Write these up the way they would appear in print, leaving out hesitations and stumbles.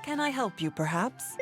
Can I help you, perhaps?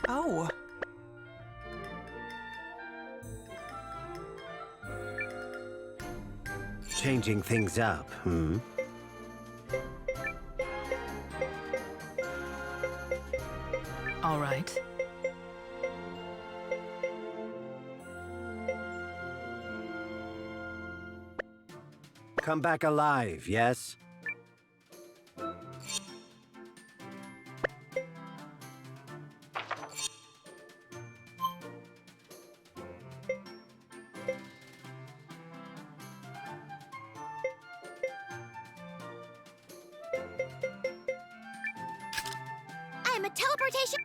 Oh. Changing things up, hmm? All right. Come back alive, yes? I'm a teleportation.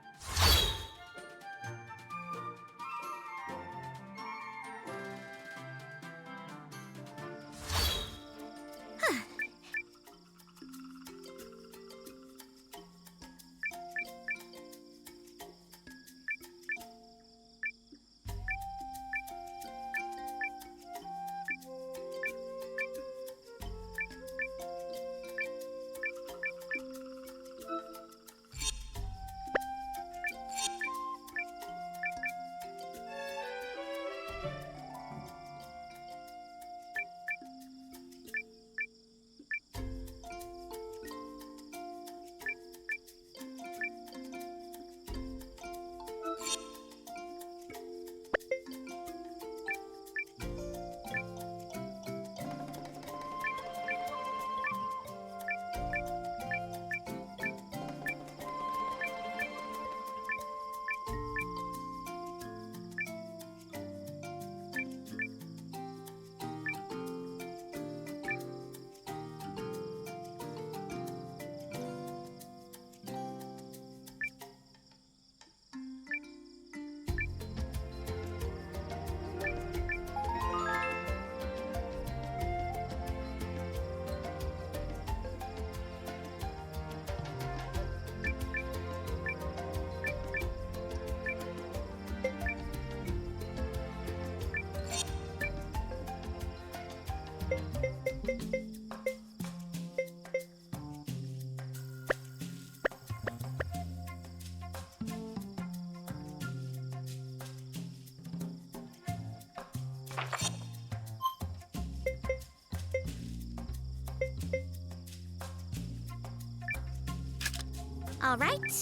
All right.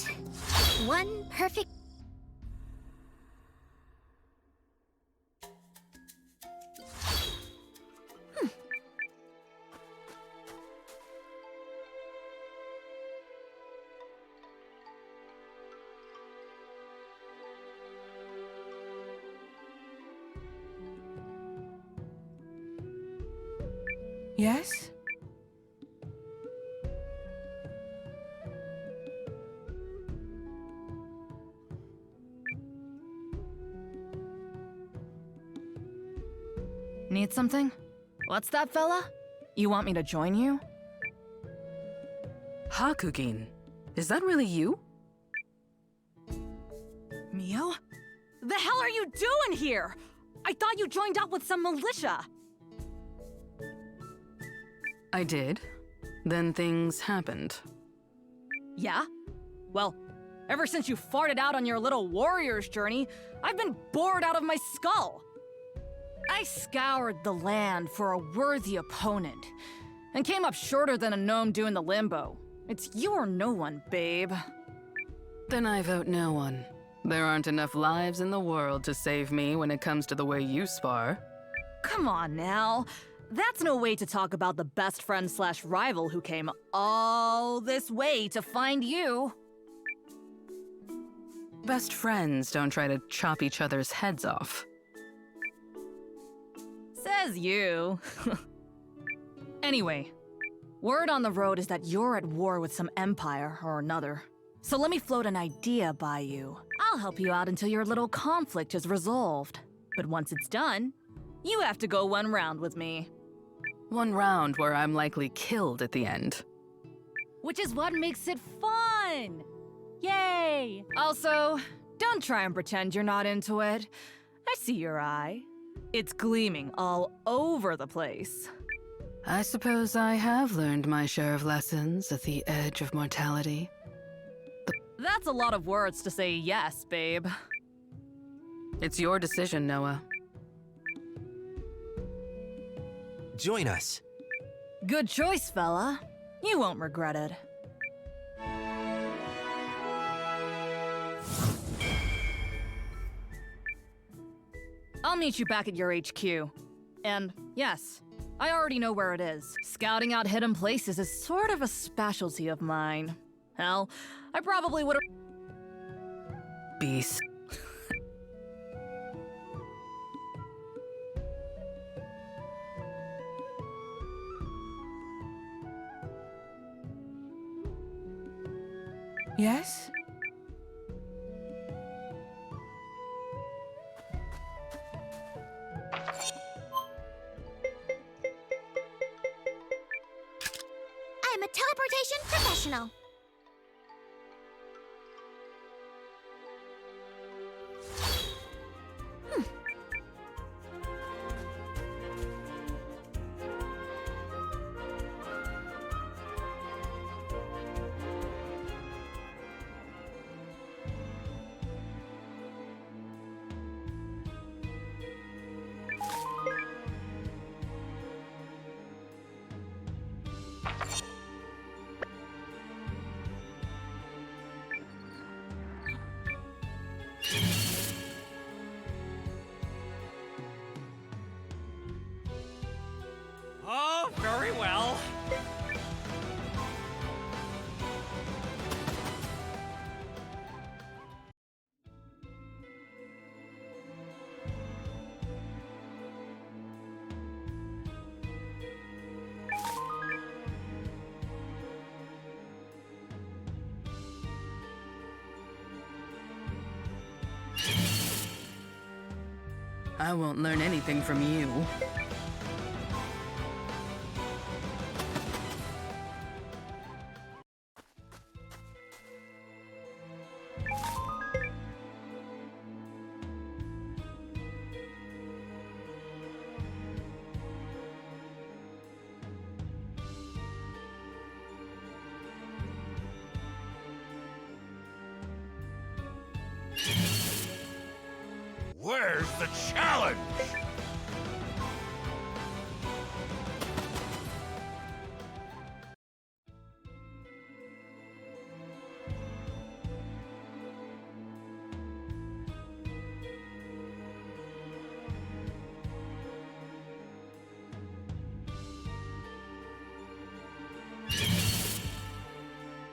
One perfect. Yes? Need something? What's that, fella? You want me to join you? Hakugin, is that really you? Mio? The hell are you doing here? I thought you joined up with some militia. I did. Then things happened. Yeah? Well, ever since you farted out on your little warrior's journey, I've been bored out of my skull. I scoured the land for a worthy opponent, and came up shorter than a gnome doing the limbo. It's you or no one, babe. Then I vote no one. There aren't enough lives in the world to save me when it comes to the way you spar. Come on now. That's no way to talk about the best friend slash rival who came all this way to find you. Best friends don't try to chop each other's heads off. Says you. Anyway, word on the road is that you're at war with some empire or another. So let me float an idea by you. I'll help you out until your little conflict is resolved. But once it's done, you have to go one round with me. One round where I'm likely killed at the end. Which is what makes it fun! Yay! Also, don't try and pretend you're not into it. I see your eye. It's gleaming all over the place. I suppose I have learned my share of lessons at the edge of mortality. That's a lot of words to say yes, babe. It's your decision, Noah. Join us. Good choice, fella. You won't regret it. I'll meet you back at your HQ. And yes, I already know where it is. Scouting out hidden places is sort of a specialty of mine. Hell, I probably would've— Beast. Yes? I'm a teleportation professional. Oh, very well. I won't learn anything from you. Where's the challenge?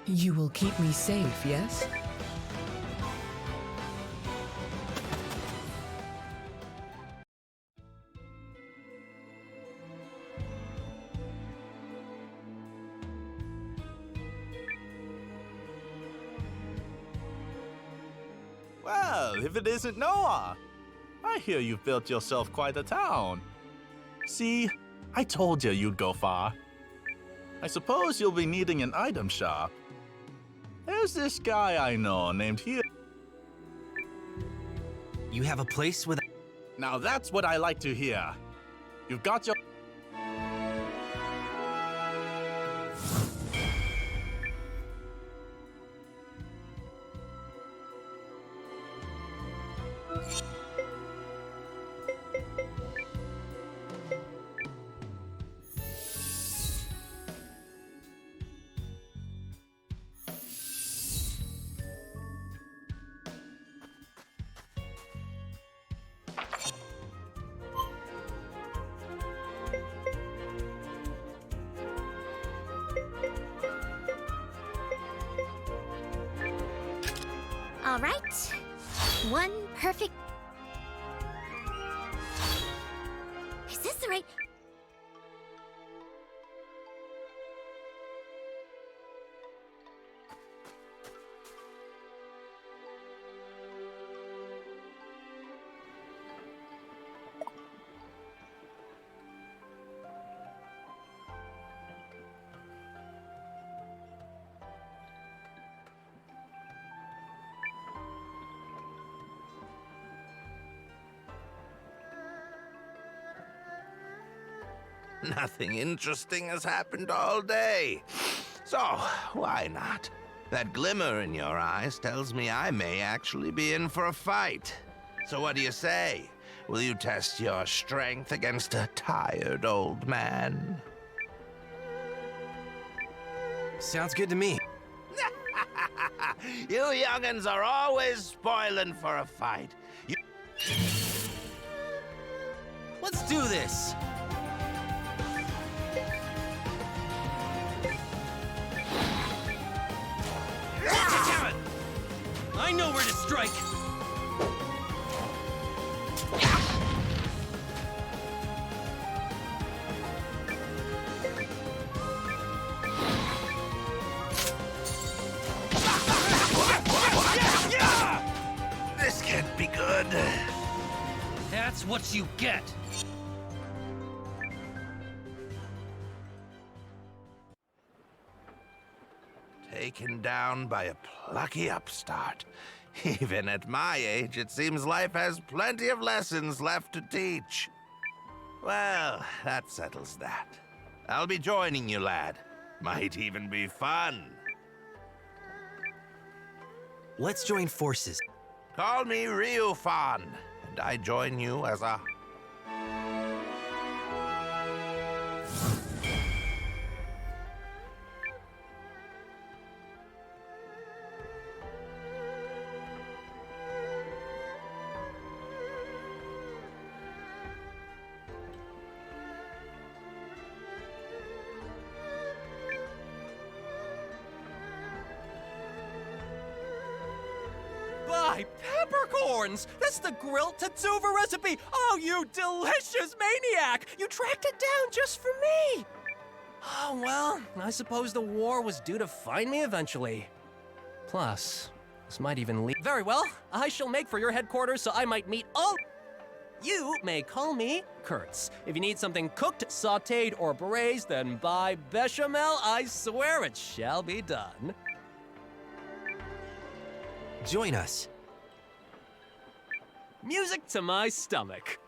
You will keep me safe, yes? Well, if it isn't Noah, I hear you've built yourself quite a town. See, I told you you'd go far. I suppose you'll be needing an item shop. There's this guy I know named here. You have a place with. Now that's what I like to hear. You've got your... All right. One perfect... Is this all right. Nothing interesting has happened all day. So, why not? That glimmer in your eyes tells me I may actually be in for a fight. So what do you say? Will you test your strength against a tired old man? Sounds good to me. You young'uns are always spoiling for a fight. Let's do this! I know where to strike! This can't be good. That's what you get! Taken down by a plucky upstart. Even at my age, it seems life has plenty of lessons left to teach. Well, that settles that. I'll be joining you, lad. Might even be fun. Let's join forces. Call me Ryufan, and I join you as a... By peppercorns! That's the grilled tatsuva recipe! Oh, you delicious maniac! You tracked it down just for me! Oh, well, I suppose the war was due to find me eventually. Plus, this might even lead. Very well, I shall make for your headquarters so I might meet all. You may call me Kurtz. If you need something cooked, sautéed, or braised, then by bechamel, I swear it shall be done. Join us. Music to my stomach.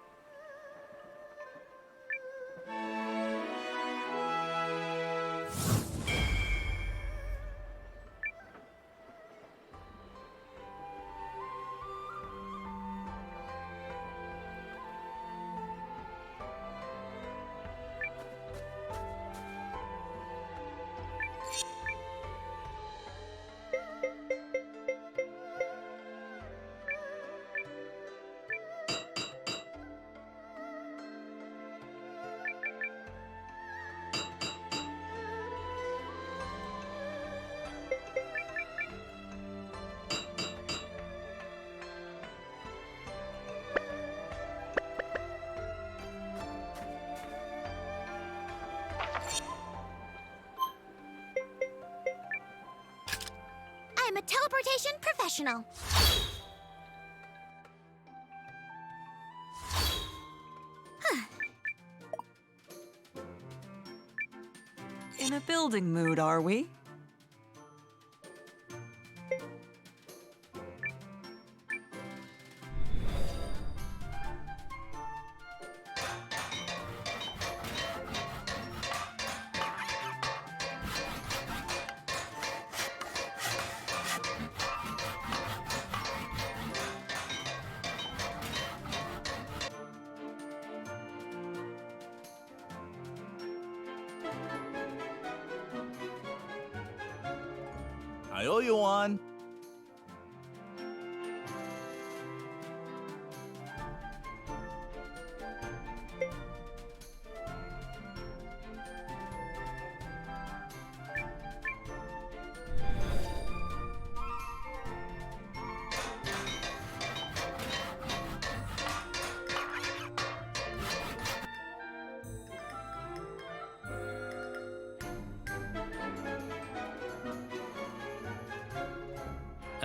I'm a teleportation professional. In a building mood, are we? I owe you one.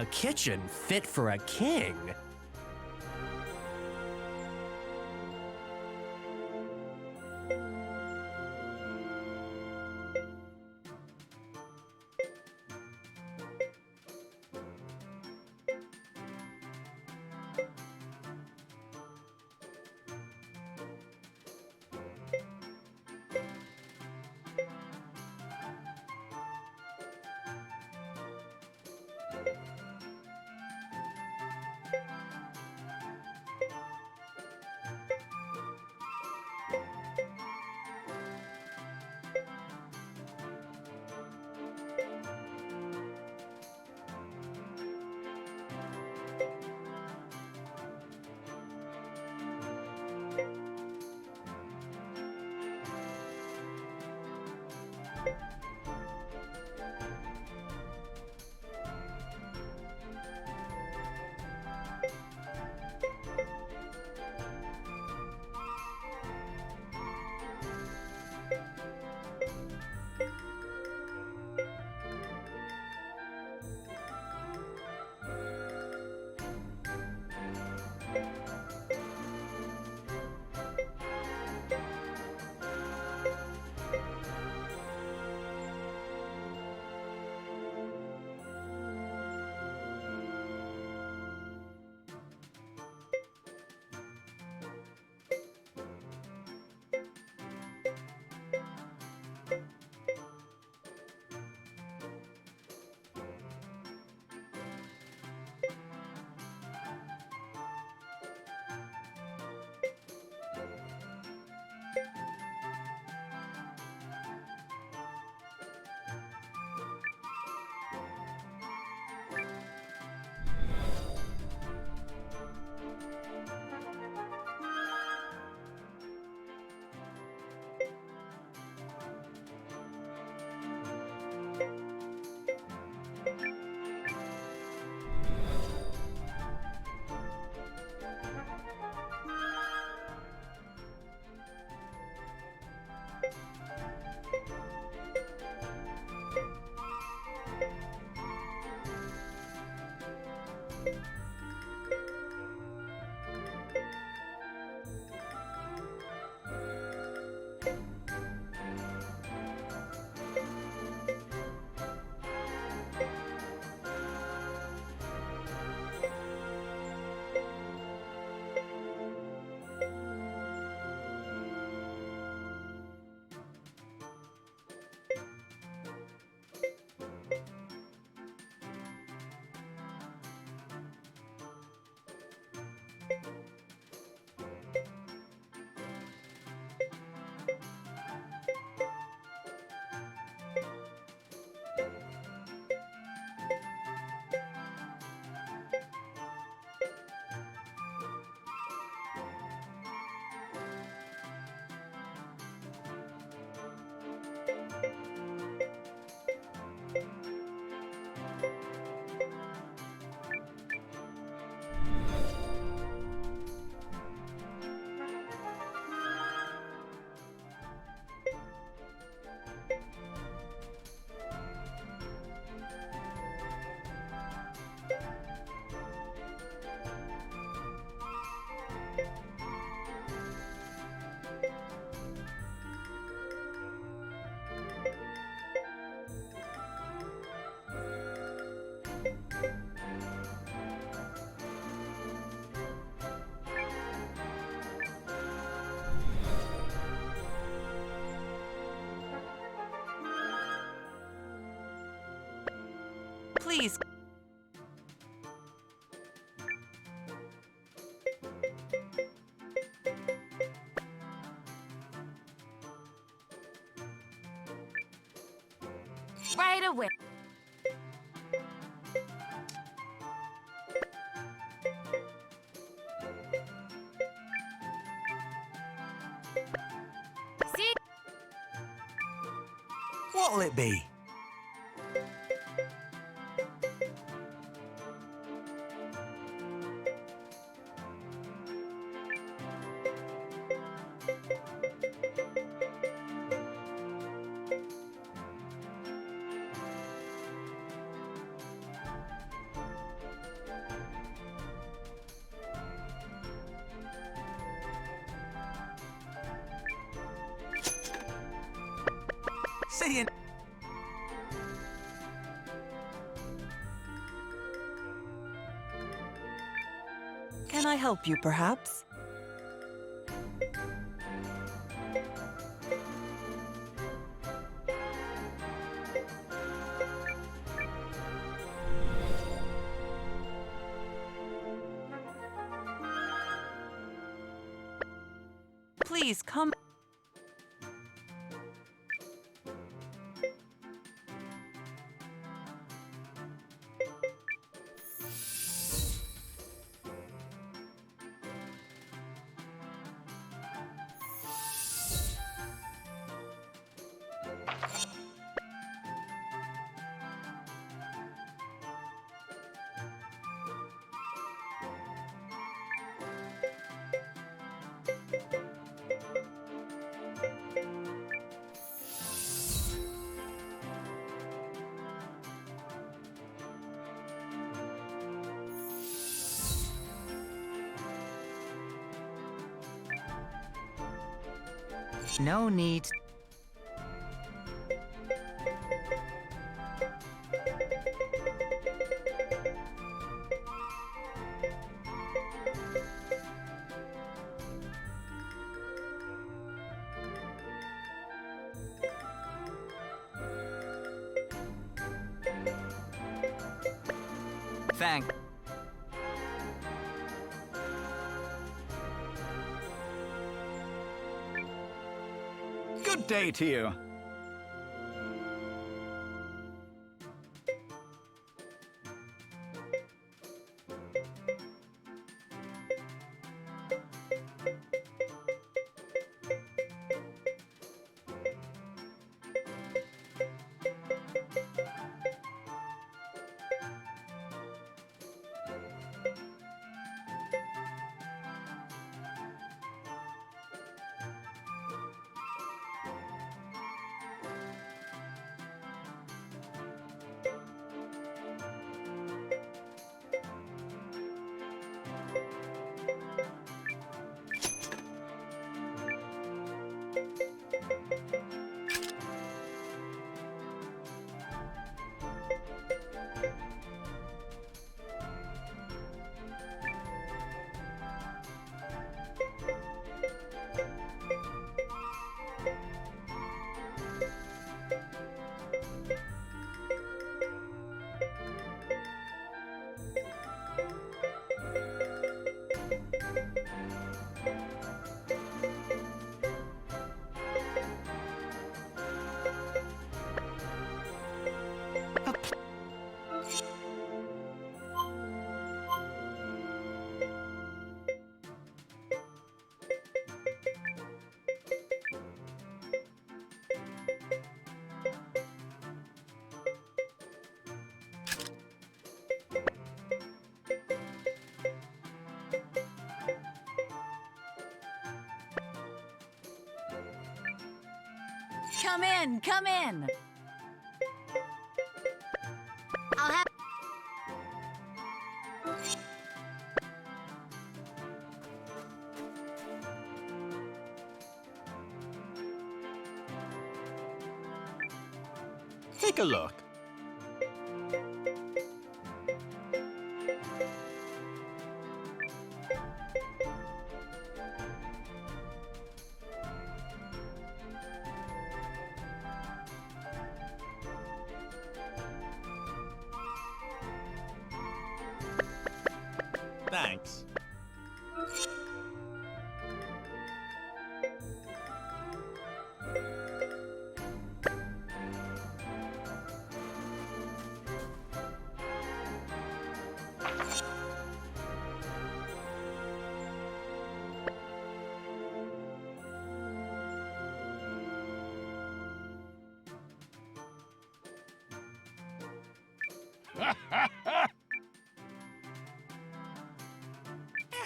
A kitchen fit for a king? Please. Right away. See? What'll it be? saying. Can I help you, perhaps? Please come. No need. Thank. Good day to you. Come in, come in. I'll have. Take a look. Thanks.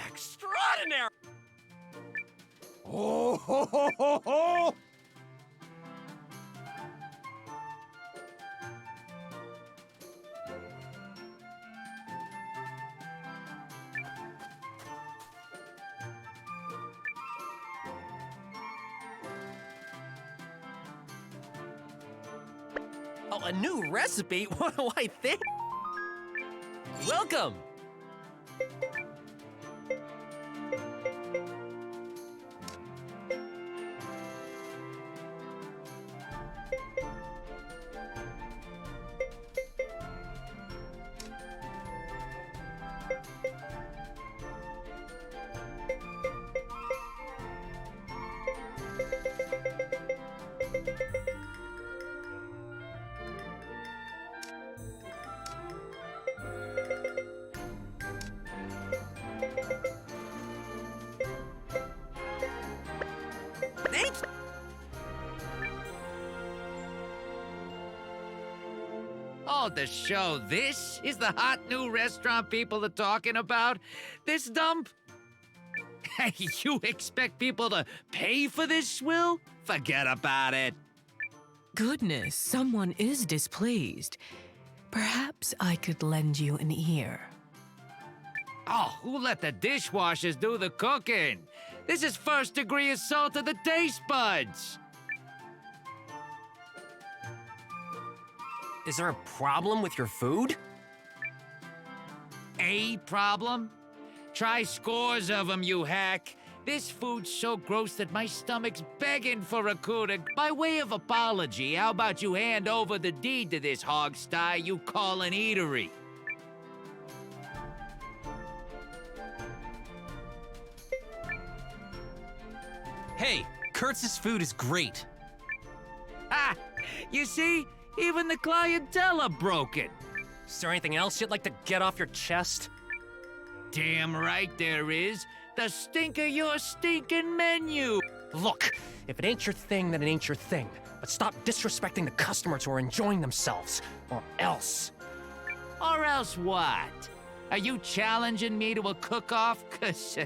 Extraordinary! Oh, ho, ho, ho, ho! Oh, a new recipe? What do I think? Welcome! Oh, the show. This is the hot new restaurant people are talking about? This dump? Hey, you expect people to pay for this swill? Forget about it. Goodness, someone is displeased. Perhaps I could lend you an ear. Oh, who let the dishwashers do the cooking? This is first-degree assault of the taste buds. Is there a problem with your food? A problem? Try scores of them, you hack. This food's so gross that my stomach's begging for a coup. By way of apology, how about you hand over the deed to this hog-sty you call an eatery? Hey, Kurtz's food is great. Ah! You see? Even the clientele are broken. Is there anything else you'd like to get off your chest? Damn right there is. The stink of your stinking menu. Look, if it ain't your thing, then it ain't your thing. But stop disrespecting the customers who are enjoying themselves, or else. Or else what? Are you challenging me to a cook-off? 'Cause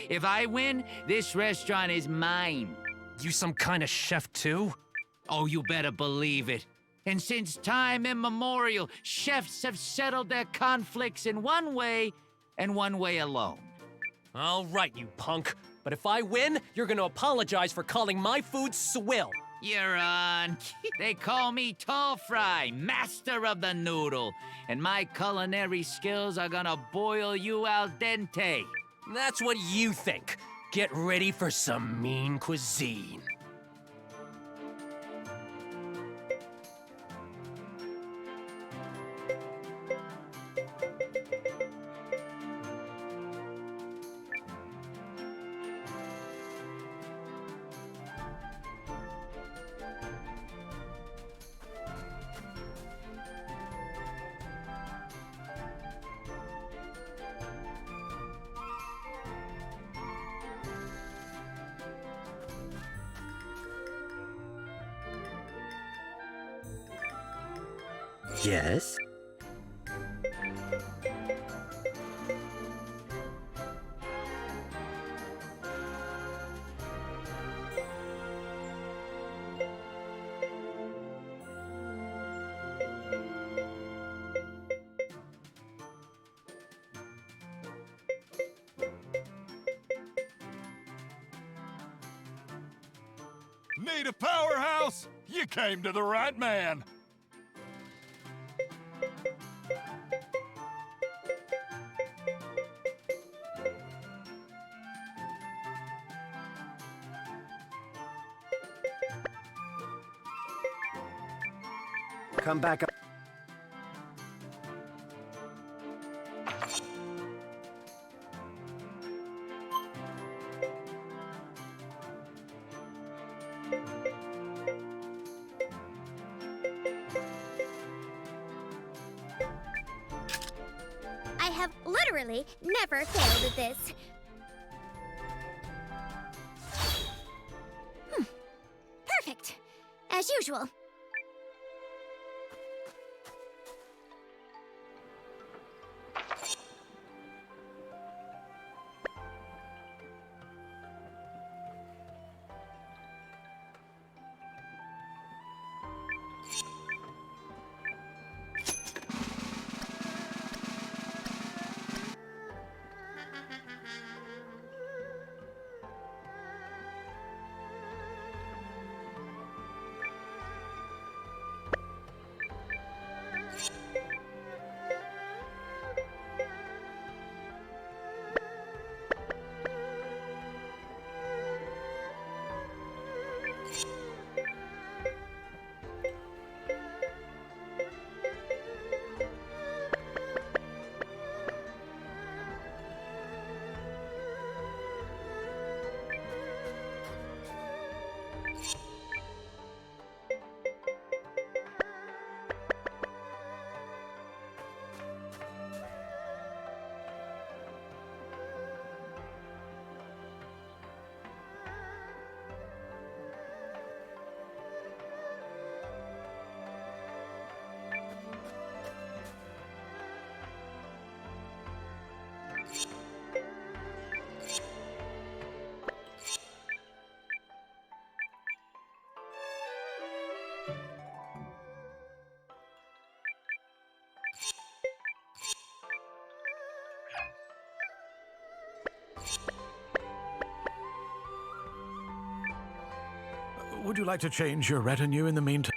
if I win, this restaurant is mine. You some kind of chef too? Oh, you better believe it. And since time immemorial, chefs have settled their conflicts in one way, and one way alone. All right, you punk. But if I win, you're gonna apologize for calling my food swill. You're on. They call me Tall Fry, master of the noodle. And my culinary skills are gonna boil you al dente. That's what you think. Get ready for some mean cuisine. Yes? Need a powerhouse? You came to the right man. Come back up. I have literally never failed at this. Perfect. As usual. Would you like to change your retinue in the meantime?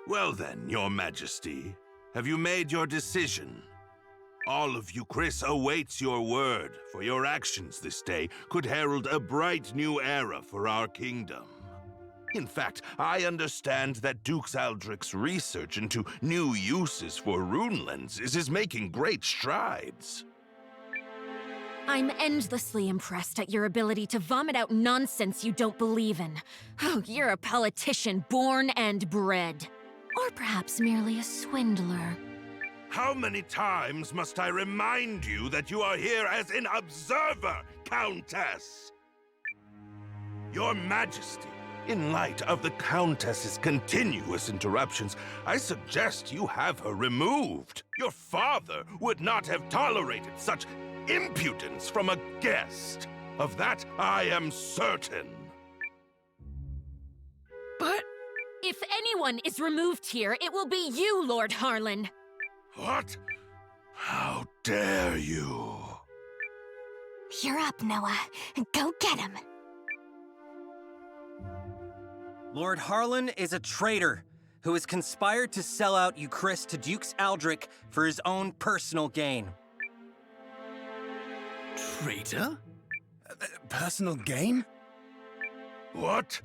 Well then, Your Majesty, have you made your decision? All of Euchris awaits your word, for your actions this day could herald a bright new era for our kingdom. In fact, I understand that Duke Aldrich's research into new uses for rune lenses is making great strides. I'm endlessly impressed at your ability to vomit out nonsense you don't believe in. Oh, you're a politician born and bred. Or perhaps merely a swindler. How many times must I remind you that you are here as an observer, Countess? Your Majesty, in light of the Countess's continuous interruptions, I suggest you have her removed. Your father would not have tolerated such impudence from a guest. Of that I am certain. But if anyone is removed here, it will be you, Lord Harlan. What? How dare you? You're up, Noah. Go get him. Lord Harlan is a traitor who has conspired to sell out Euchris to Duke Aldrich for his own personal gain. Traitor? Personal gain? What?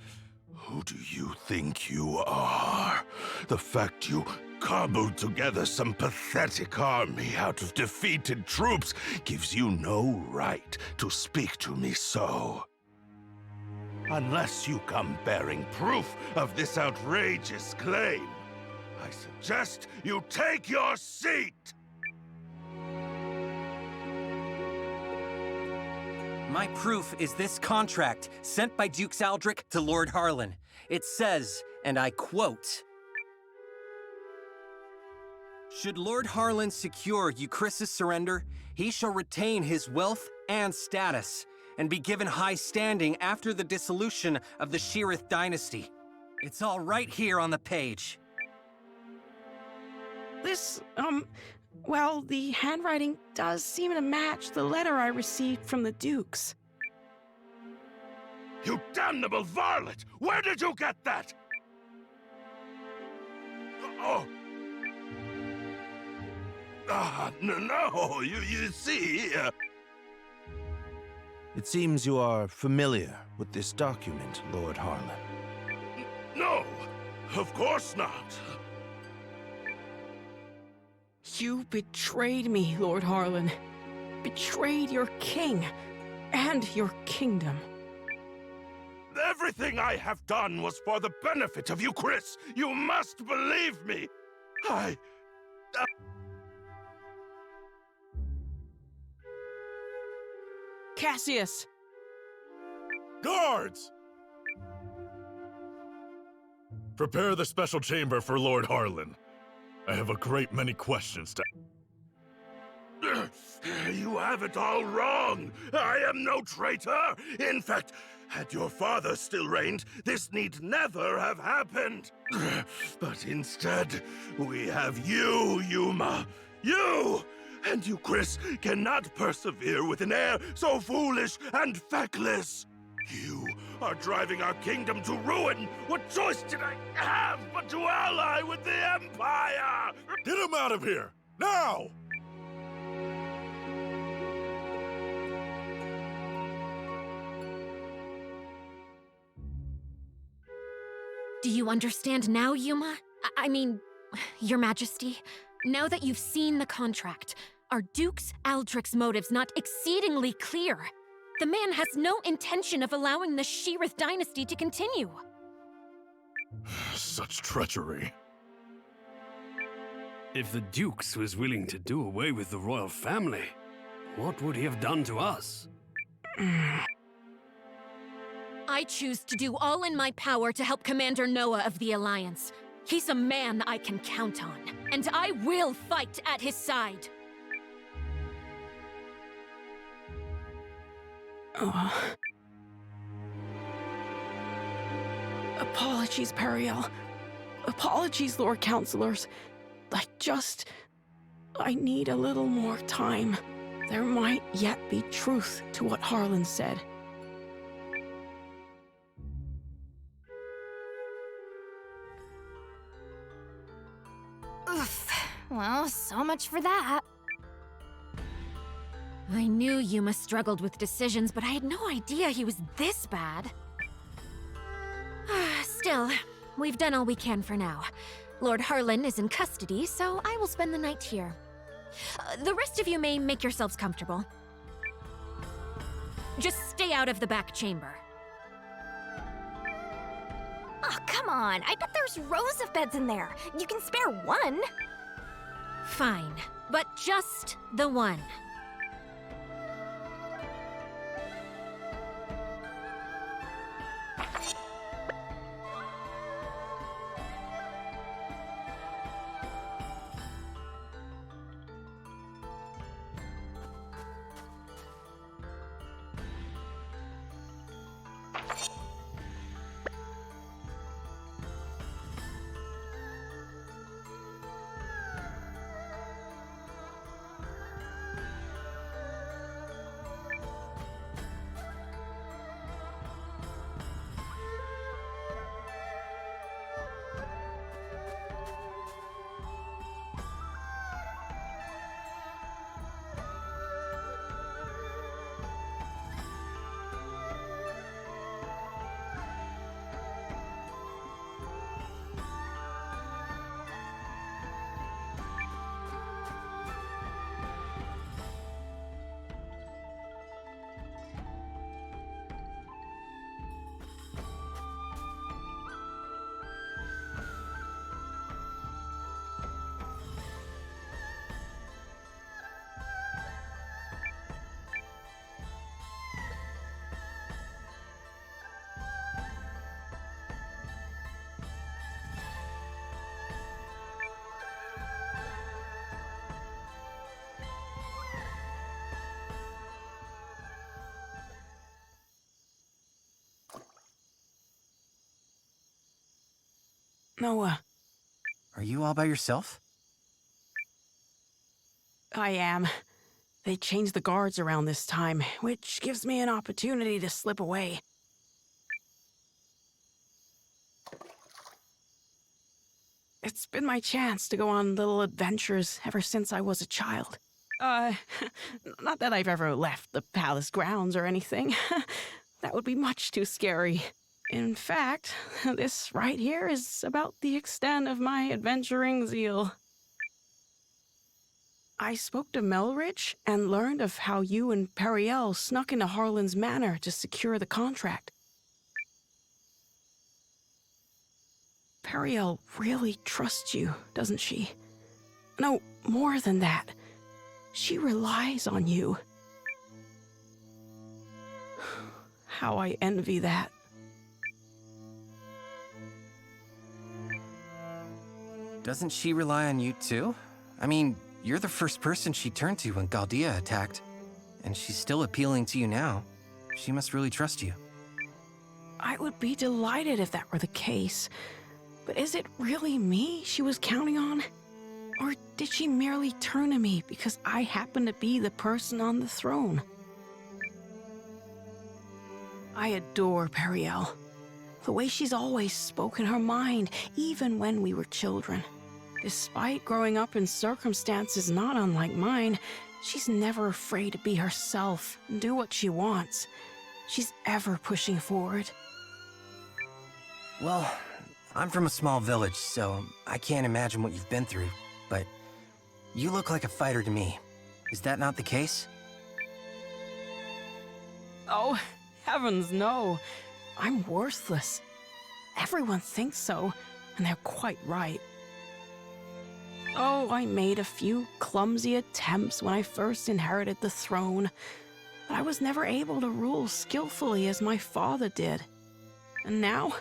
Who do you think you are? The fact you cobbled together some pathetic army out of defeated troops gives you no right to speak to me so. Unless you come bearing proof of this outrageous claim, I suggest you take your seat! My proof is this contract sent by Duke Aldrich to Lord Harlan. It says, and I quote, "Should Lord Harlan secure Euchris' surrender, he shall retain his wealth and status, and be given high standing after the dissolution of the Sheerith dynasty." It's all right here on the page. This, well, the handwriting does seem to match the letter I received from the Dukes. You damnable varlet! Where did you get that? Oh! No, you see... It seems you are familiar with this document, Lord Harlan. No, of course not. You betrayed me, Lord Harlan. Betrayed your king and your kingdom. Everything I have done was for the benefit of Euchris. You must believe me. Cassius! Guards! Prepare the special chamber for Lord Harlan. I have a great many questions to... You have it all wrong. I am no traitor. In fact, had your father still reigned, this need never have happened. But instead, we have you, Yuma. You! And Euchris cannot persevere with an heir so foolish and feckless. You are driving our kingdom to ruin. What choice did I have but to ally with the Empire? Get him out of here! Now! Do you understand now, Yuma? I mean, Your Majesty, now that you've seen the contract, are Duke Aldrich's motives not exceedingly clear? The man has no intention of allowing the Sheerith dynasty to continue. Such treachery. If the Dukes was willing to do away with the royal family, what would he have done to us? I choose to do all in my power to help Commander Noah of the Alliance. He's a man I can count on, and I will fight at his side. Apologies, Periel. Apologies, Lord Counselors. I need a little more time. There might yet be truth to what Harlan said. Oof. Well, so much for that. I knew Yuma struggled with decisions, but I had no idea he was this bad. Still, we've done all we can for now. Lord Harlan is in custody, so I will spend the night here. The rest of you may make yourselves comfortable. Just stay out of the back chamber. Oh, come on. I bet there's rows of beds in there. You can spare one. Fine, but just the one. Noah. Are you all by yourself? I am. They changed the guards around this time, which gives me an opportunity to slip away. It's been my chance to go on little adventures ever since I was a child. Not that I've ever left the palace grounds or anything. That would be much too scary. In fact, this right here is about the extent of my adventuring zeal. I spoke to Melridge and learned of how you and Periel snuck into Harlan's manor to secure the contract. Periel really trusts you, doesn't she? No, more than that. She relies on you. How I envy that. Doesn't she rely on you too? I mean, you're the first person she turned to when Galdea attacked, and she's still appealing to you now. She must really trust you. I would be delighted if that were the case. But is it really me she was counting on? Or did she merely turn to me because I happen to be the person on the throne? I adore Periel. The way she's always spoken her mind, even when we were children. Despite growing up in circumstances not unlike mine, she's never afraid to be herself and do what she wants. She's ever pushing forward. Well, I'm from a small village, so I can't imagine what you've been through, but you look like a fighter to me. Is that not the case? Oh, heavens no. I'm worthless. Everyone thinks so, and they're quite right. Oh, I made a few clumsy attempts when I first inherited the throne, but I was never able to rule skillfully as my father did. And now,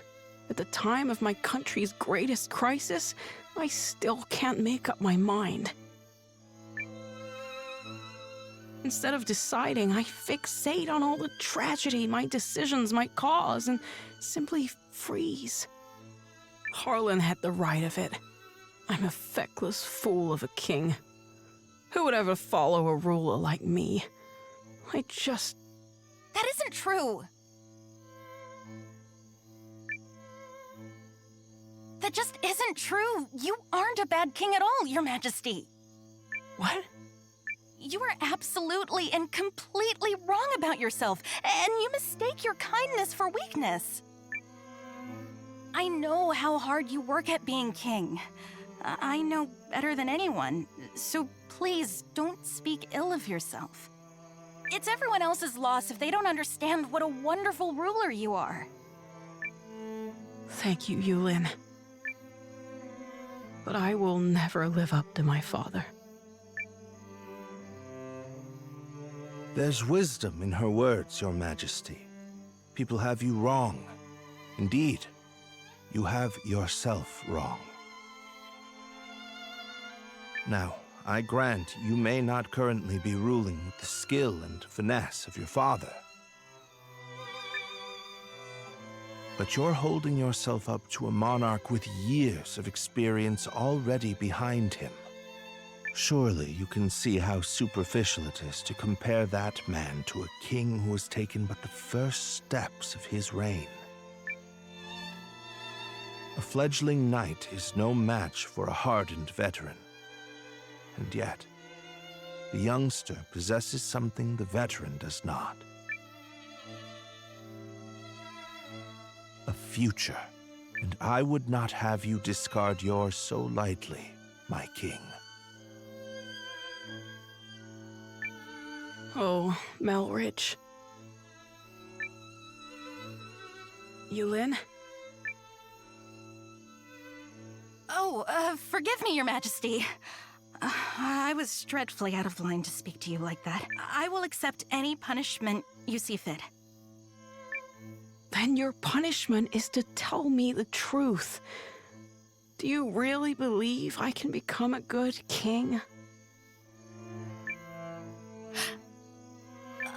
at the time of my country's greatest crisis, I still can't make up my mind. Instead of deciding, I fixate on all the tragedy my decisions might cause and simply freeze. Harlan had the right of it. I'm a feckless fool of a king. Who would ever follow a ruler like me? That isn't true. That just isn't true. You aren't a bad king at all, Your Majesty. What? You are absolutely and completely wrong about yourself, and you mistake your kindness for weakness. I know how hard you work at being king. I know better than anyone, so please don't speak ill of yourself. It's everyone else's loss if they don't understand what a wonderful ruler you are. Thank you, Eiyuden. But I will never live up to my father. There's wisdom in her words, Your Majesty. People have you wrong. Indeed, you have yourself wrong. Now, I grant you may not currently be ruling with the skill and finesse of your father. But you're holding yourself up to a monarch with years of experience already behind him. Surely you can see how superficial it is to compare that man to a king who has taken but the first steps of his reign. A fledgling knight is no match for a hardened veteran. And yet, the youngster possesses something the veteran does not. A future, and I would not have you discard yours so lightly, my king. Oh, Melridge. Eiyuden? Oh, forgive me, Your Majesty. I was dreadfully out of line to speak to you like that. I will accept any punishment you see fit. Then your punishment is to tell me the truth. Do you really believe I can become a good king?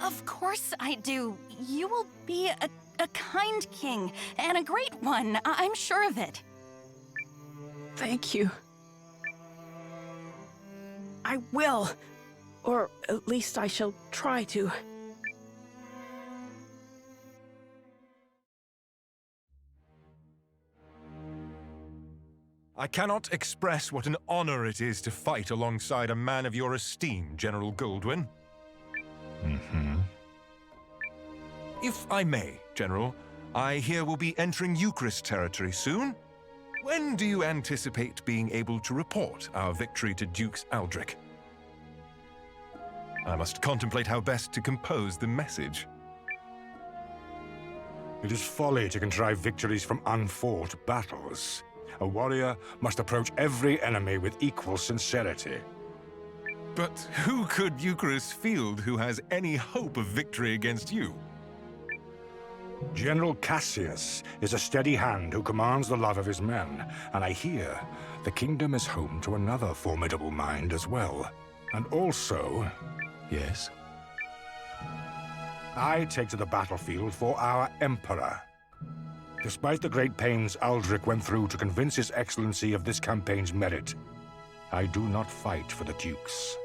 Of course I do. You will be a kind king, and a great one. I'm sure of it. Thank you. I will. Or at least I shall try to. I cannot express what an honor it is to fight alongside a man of your esteem, General Goldwyn. If I may, General, I hear we'll be entering Eucharist territory soon. When do you anticipate being able to report our victory to Dukes Aldrich? I must contemplate how best to compose the message. It is folly to contrive victories from unfought battles. A warrior must approach every enemy with equal sincerity. But who could Eucharist field who has any hope of victory against you? General Cassius is a steady hand who commands the love of his men, and I hear the kingdom is home to another formidable mind as well. And also... Yes? I take to the battlefield for our Emperor. Despite the great pains Aldrich went through to convince His Excellency of this campaign's merit, I do not fight for the Dukes.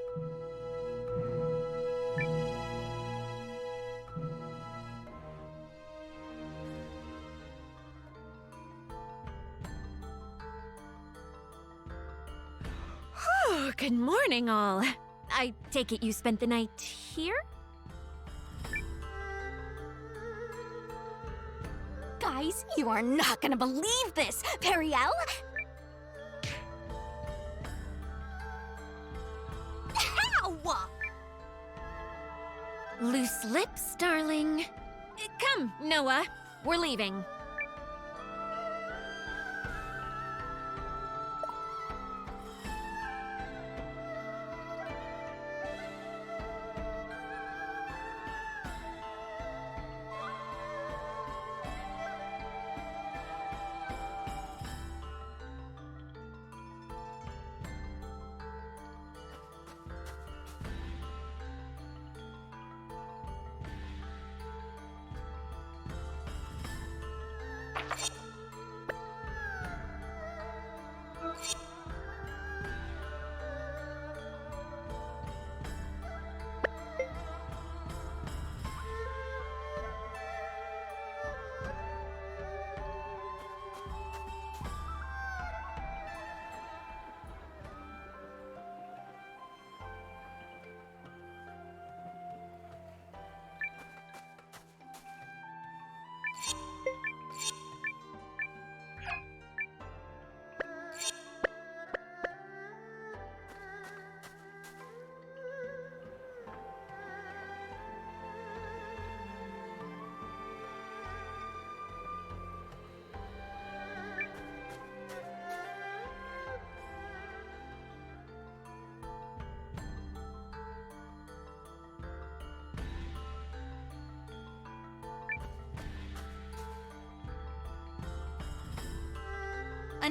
Good morning, all. I take it you spent the night here? Guys, you are not gonna believe this! Periel? How? Loose lips, darling. Come, Noah. We're leaving.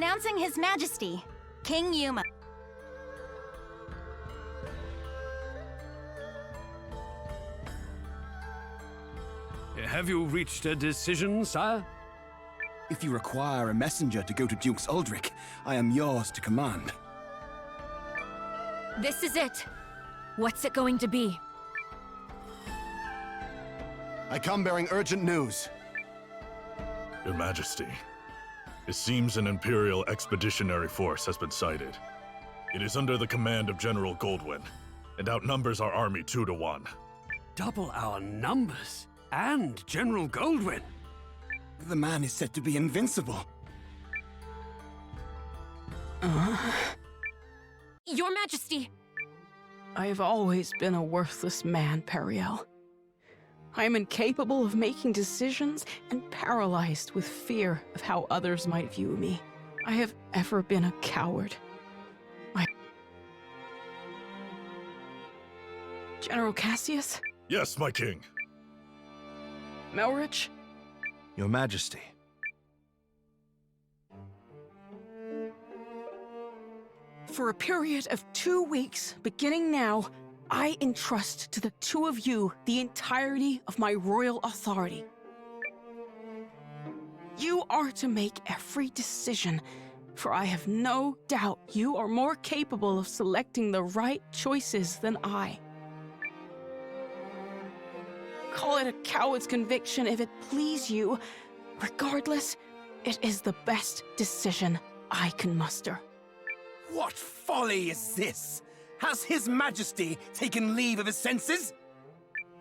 Announcing His Majesty, King Yuma. Have you reached a decision, sire? If you require a messenger to go to Duke's Aldrich, I am yours to command. This is it. What's it going to be? I come bearing urgent news. Your Majesty, it seems an Imperial expeditionary force has been sighted. It is under the command of General Goldwyn, and outnumbers our army 2 to 1. Double our numbers, and General Goldwyn. The man is said to be invincible. Your Majesty! I have always been a worthless man, Periel. I am incapable of making decisions and paralyzed with fear of how others might view me. I have ever been a coward. General Cassius? Yes, my king. Melrich? Your Majesty. For a period of 2 weeks, beginning now, I entrust to the two of you the entirety of my royal authority. You are to make every decision, for I have no doubt you are more capable of selecting the right choices than I. Call it a coward's conviction if it please you. Regardless, it is the best decision I can muster. What folly is this? Has His Majesty taken leave of his senses?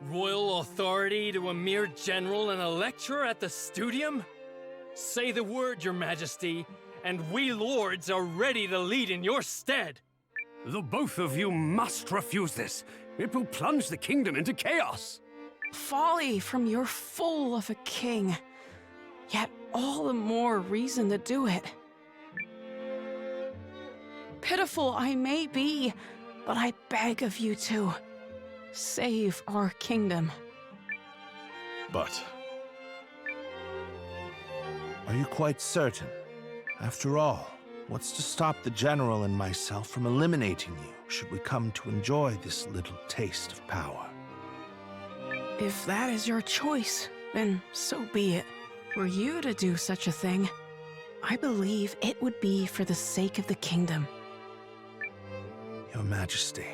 Royal authority to a mere general and a lecturer at the studium? Say the word, Your Majesty, and we lords are ready to lead in your stead. The both of you must refuse this. It will plunge the kingdom into chaos. Folly from your fool of a king. Yet all the more reason to do it. Pitiful I may be, but I beg of you to save our kingdom. But... Are you quite certain? After all, what's to stop the General and myself from eliminating you, should we come to enjoy this little taste of power? If that is your choice, then so be it. Were you to do such a thing, I believe it would be for the sake of the kingdom. Your Majesty.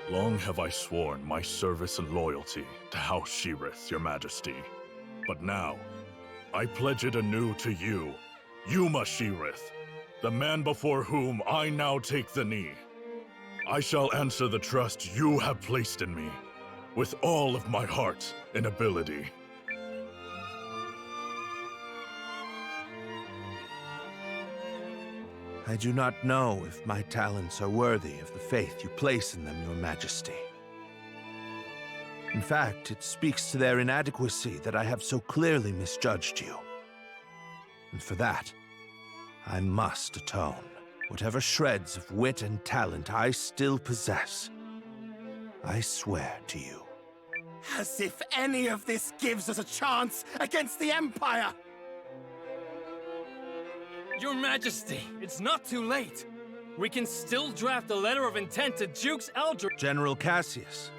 Long have I sworn my service and loyalty to House Sheerith, Your Majesty. But now, I pledge it anew to you, Yuma Sheerith, the man before whom I now take the knee. I shall answer the trust you have placed in me, with all of my heart and ability. I do not know if my talents are worthy of the faith you place in them, Your Majesty. In fact, it speaks to their inadequacy that I have so clearly misjudged you. And for that, I must atone. Whatever shreds of wit and talent I still possess, I swear to you. As if any of this gives us a chance against the Empire! Your Majesty, it's not too late. We can still draft a letter of intent to Duke's Aldrich. General Cassius.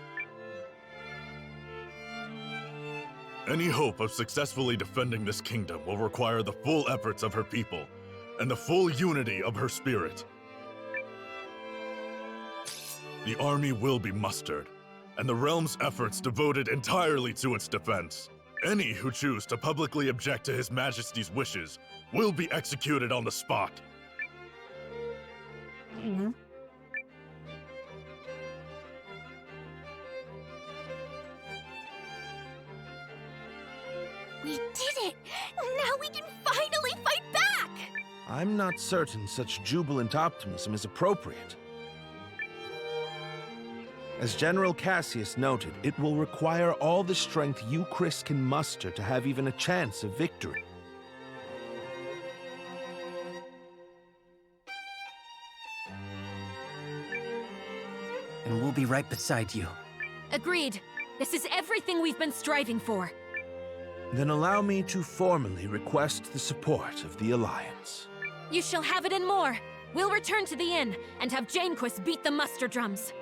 Any hope of successfully defending this kingdom will require the full efforts of her people, and the full unity of her spirit. The army will be mustered, and the realm's efforts devoted entirely to its defense. Any who choose to publicly object to His Majesty's wishes will be executed on the spot. We did it! Now we can finally fight back! I'm not certain such jubilant optimism is appropriate. As General Cassius noted, it will require all the strength you, Chris, can muster to have even a chance of victory. And we'll be right beside you. Agreed. This is everything we've been striving for. Then allow me to formally request the support of the Alliance. You shall have it and more. We'll return to the inn and have Janequist beat the muster drums.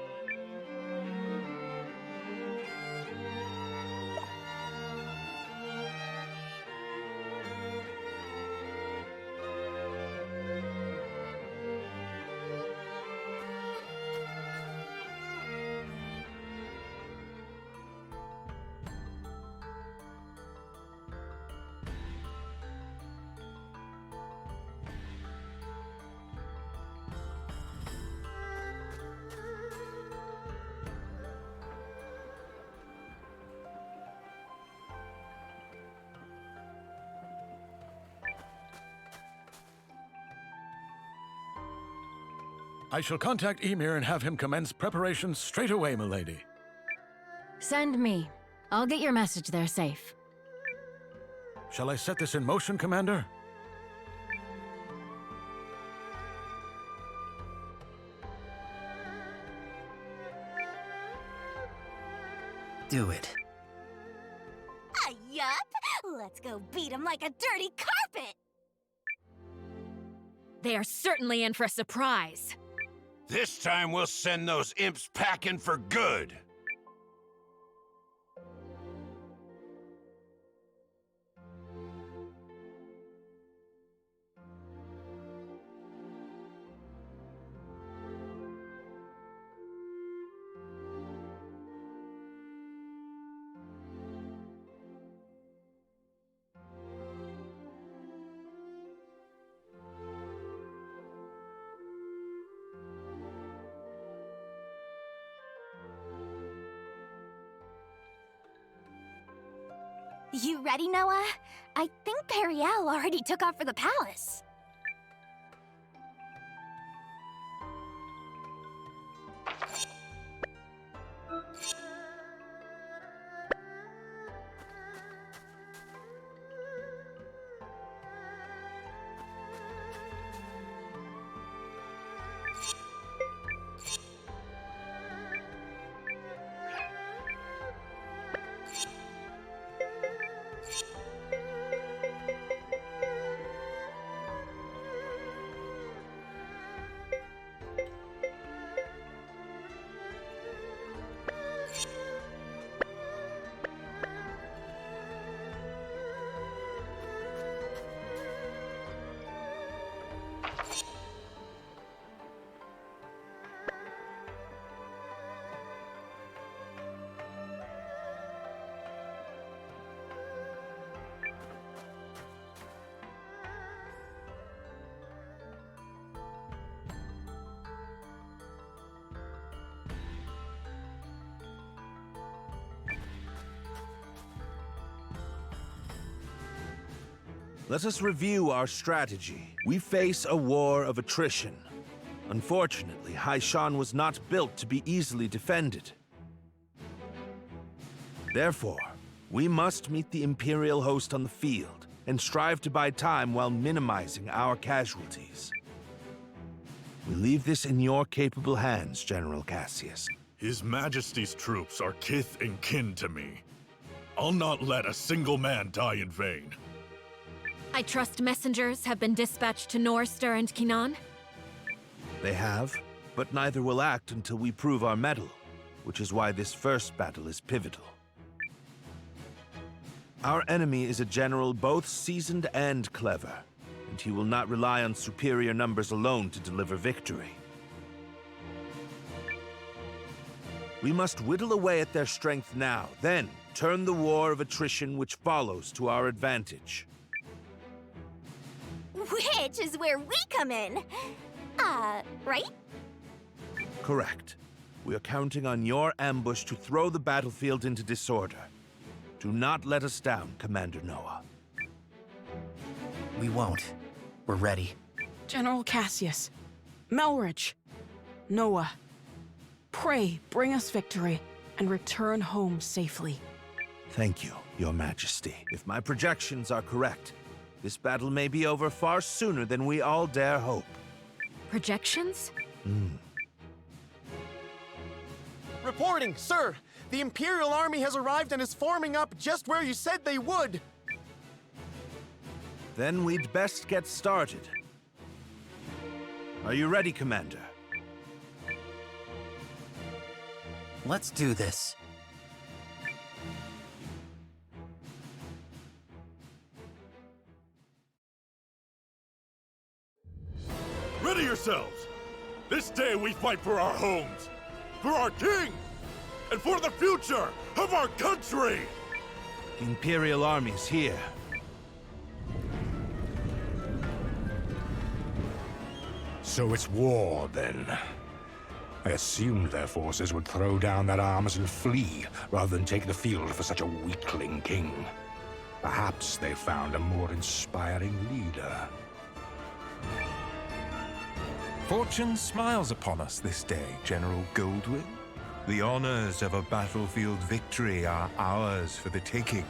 I shall contact Ymir and have him commence preparations straight away, milady. Send me. I'll get your message there safe. Shall I set this in motion, Commander? Do it. Yup! Let's go beat him like a dirty carpet! They are certainly in for a surprise. This time we'll send those imps packing for good. You ready, Noah? I think Periel already took off for the palace. Let us review our strategy. We face a war of attrition. Unfortunately, Haishan was not built to be easily defended. Therefore, we must meet the Imperial host on the field and strive to buy time while minimizing our casualties. We leave this in your capable hands, General Cassius. His Majesty's troops are kith and kin to me. I'll not let a single man die in vain. I trust messengers have been dispatched to Norster and Kinan? They have, but neither will act until we prove our mettle, which is why this first battle is pivotal. Our enemy is a general both seasoned and clever, and he will not rely on superior numbers alone to deliver victory. We must whittle away at their strength now, then turn the war of attrition which follows to our advantage. Which is where we come in. Right? Correct. We are counting on your ambush to throw the battlefield into disorder. Do not let us down, Commander Noah. We won't. We're ready. General Cassius, Melridge, Noah, pray bring us victory and return home safely. Thank you, Your Majesty. If my projections are correct, this battle may be over far sooner than we all dare hope. Projections? Reporting, sir! The Imperial Army has arrived and is forming up just where you said they would! Then we'd best get started. Are you ready, Commander? Let's do this. Ready yourselves! This day we fight for our homes, for our king, and for the future of our country! The Imperial Army is here. So it's war, then. I assumed their forces would throw down their arms and flee, rather than take the field for such a weakling king. Perhaps they found a more inspiring leader. Fortune smiles upon us this day, General Goldwyn. The honors of a battlefield victory are ours for the taking.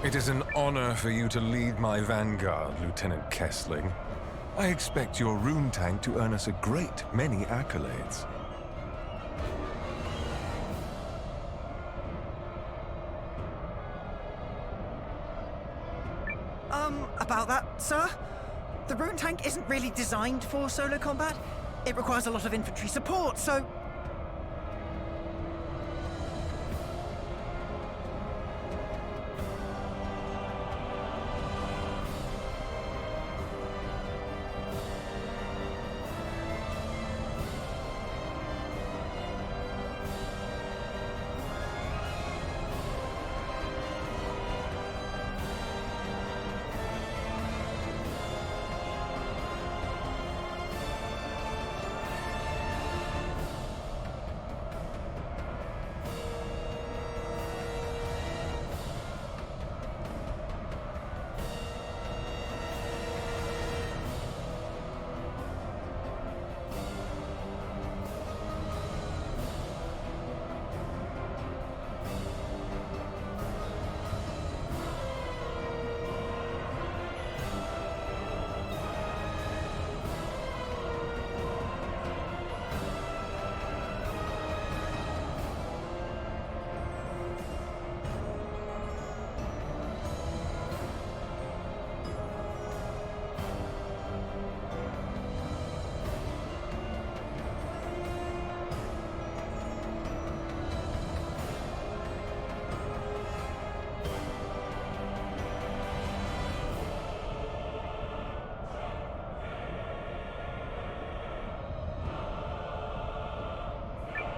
It is an honor for you to lead my vanguard, Lieutenant Kesling. I expect your rune tank to earn us a great many accolades. About that, sir? The rune tank isn't really designed for solo combat. It requires a lot of infantry support, so...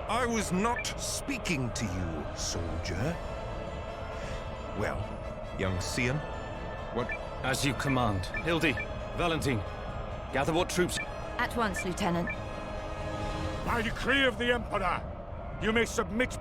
I was not speaking to you, soldier. Well, young Seign, what... As you command. Hildy, Valentine, gather what troops... At once, Lieutenant. By decree of the Emperor, you may submit...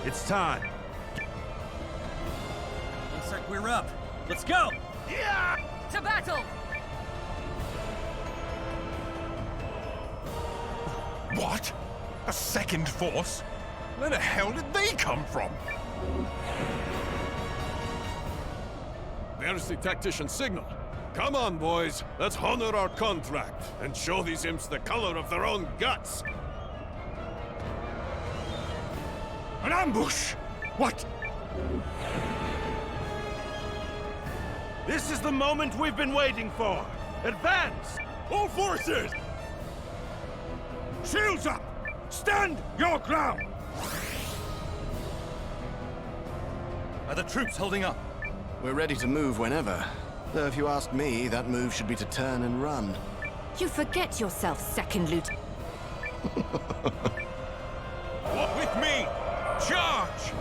It's time. We're up. Let's go! Yeah! To battle! What? A second force? Where the hell did they come from? There's the tactician signal. Come on, boys. Let's honor our contract and show these imps the color of their own guts. An ambush! What? This is the moment we've been waiting for. Advance! All forces! Shields up! Stand your ground! Are the troops holding up? We're ready to move whenever. Though if you ask me, that move should be to turn and run. You forget yourself, Second Lieutenant. With me! Charge!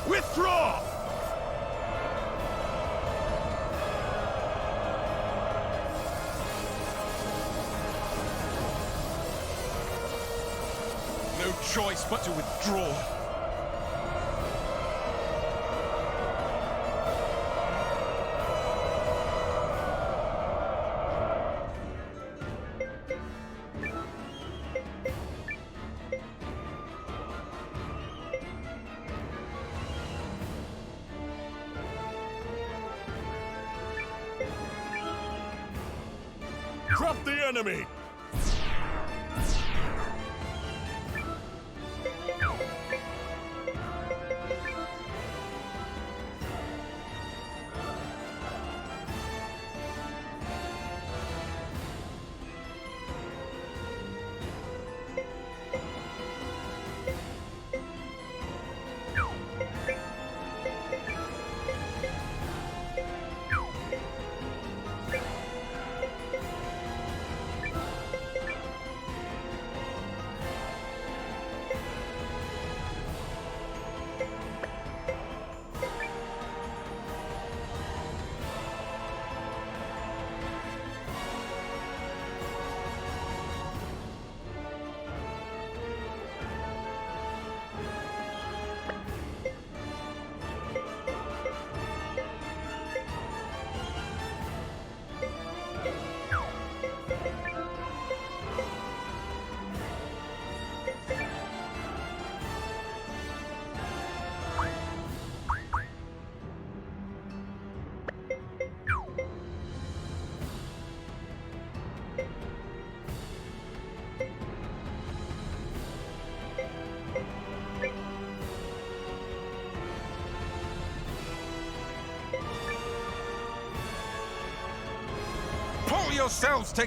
Withdraw! No choice but to withdraw. Drop the enemy! Pull yourselves to...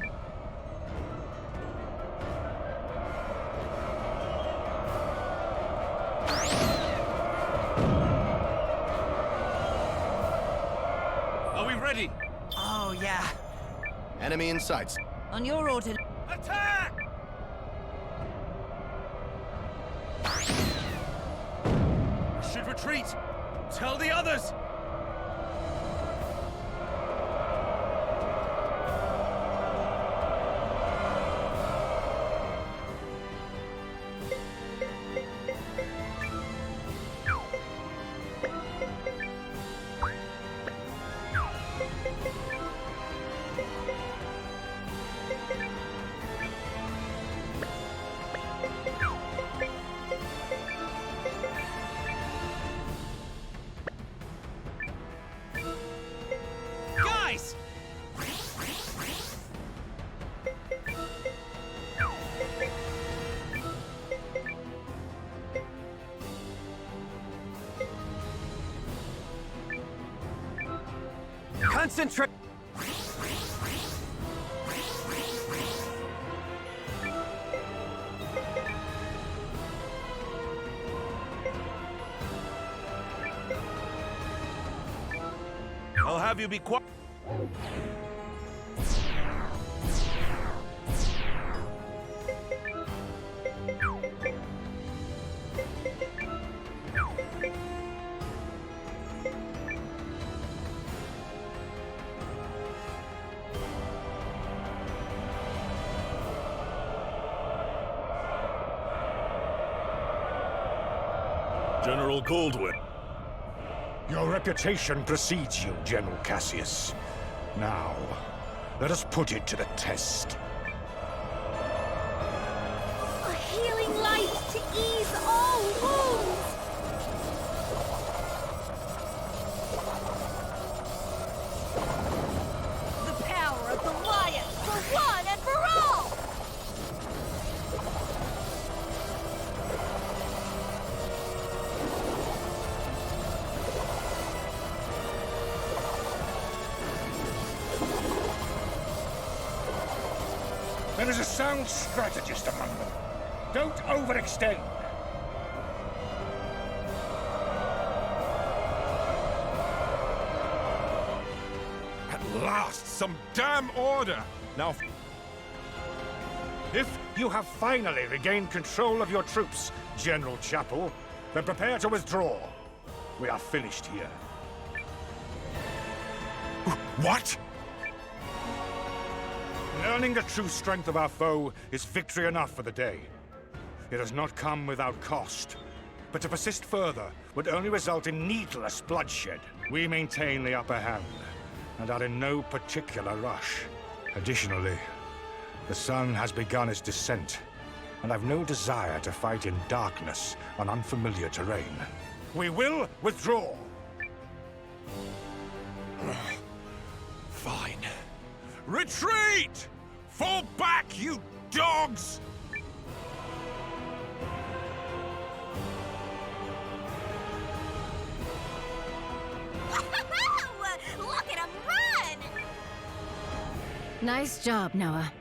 Are we ready? Oh, yeah. Enemy in sight. On your order. Attack! We should retreat. Tell the others. Guys! Concentrate! I'll have you be quiet. General Goldwyn. Your reputation precedes you, General Cassius. Now, let us put it to the test. A healing light to ease all wounds! The power of the lion for one and for all! There is a sound strategist among them. Don't overextend. At last, some damn order! Now, if you have finally regained control of your troops, General Chapel, then prepare to withdraw. We are finished here. What? Learning the true strength of our foe is victory enough for the day. It has not come without cost, but to persist further would only result in needless bloodshed. We maintain the upper hand, and are in no particular rush. Additionally, the sun has begun its descent, and I've no desire to fight in darkness on unfamiliar terrain. We will withdraw! Fine. Retreat! Fall back, you dogs! Look at him run! Nice job, Noah.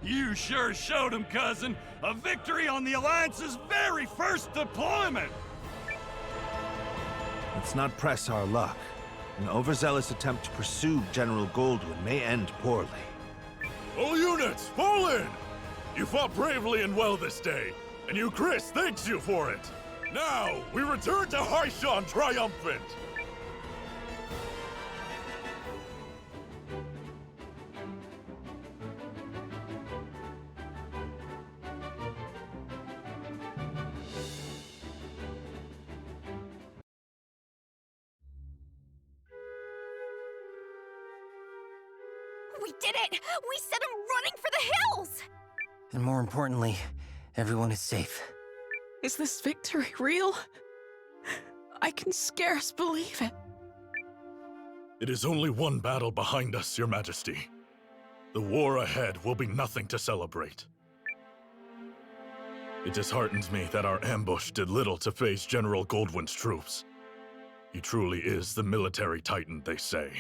You sure showed him, cousin. A victory on the Alliance's very first deployment! Let's not press our luck. An overzealous attempt to pursue General Goldwyn may end poorly. All units, fall in! You fought bravely and well this day, and you, Chris, thanks you for it. Now, we return to Haishan triumphant! We did it! We sent him running for the hills! And more importantly, everyone is safe. Is this victory real? I can scarce believe it. It is only one battle behind us, Your Majesty. The war ahead will be nothing to celebrate. It disheartens me that our ambush did little to phase General Goldwyn's troops. He truly is the military titan, they say.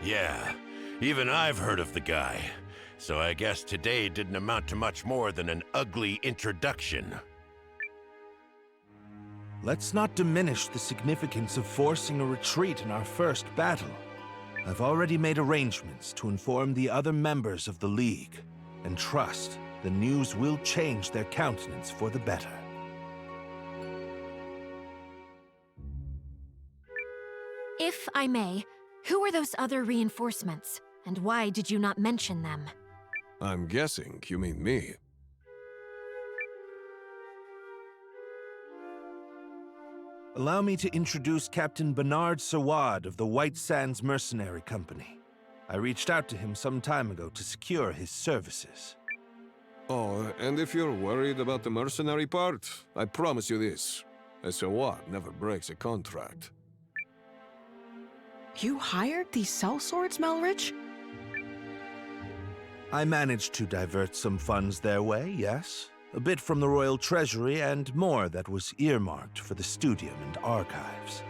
Yeah, even I've heard of the guy. So I guess today didn't amount to much more than an ugly introduction. Let's not diminish the significance of forcing a retreat in our first battle. I've already made arrangements to inform the other members of the League, and trust the news will change their countenance for the better. If I may, who are those other reinforcements, and why did you not mention them? I'm guessing you mean me. Allow me to introduce Captain Bernard Sawad of the White Sands Mercenary Company. I reached out to him some time ago to secure his services. Oh, and if you're worried about the mercenary part, I promise you this. A Sawad never breaks a contract. You hired these sellswords, Melrich? I managed to divert some funds their way, yes. A bit from the royal treasury and more that was earmarked for the studium and archives.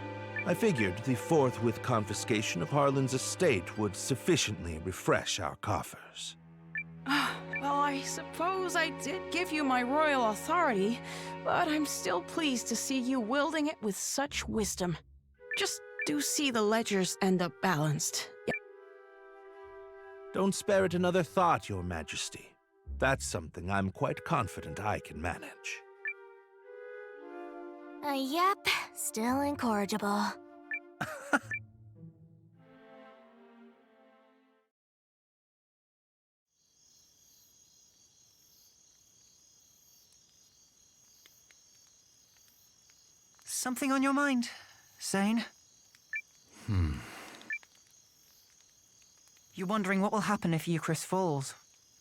I figured the forthwith confiscation of Harlan's estate would sufficiently refresh our coffers. Well, I suppose I did give you my royal authority, but I'm still pleased to see you wielding it with such wisdom. Just do see the ledgers end up balanced. Don't spare it another thought, Your Majesty. That's something I'm quite confident I can manage. Yep, still incorrigible. Something on your mind, Seign? You're wondering what will happen if Eucharist falls,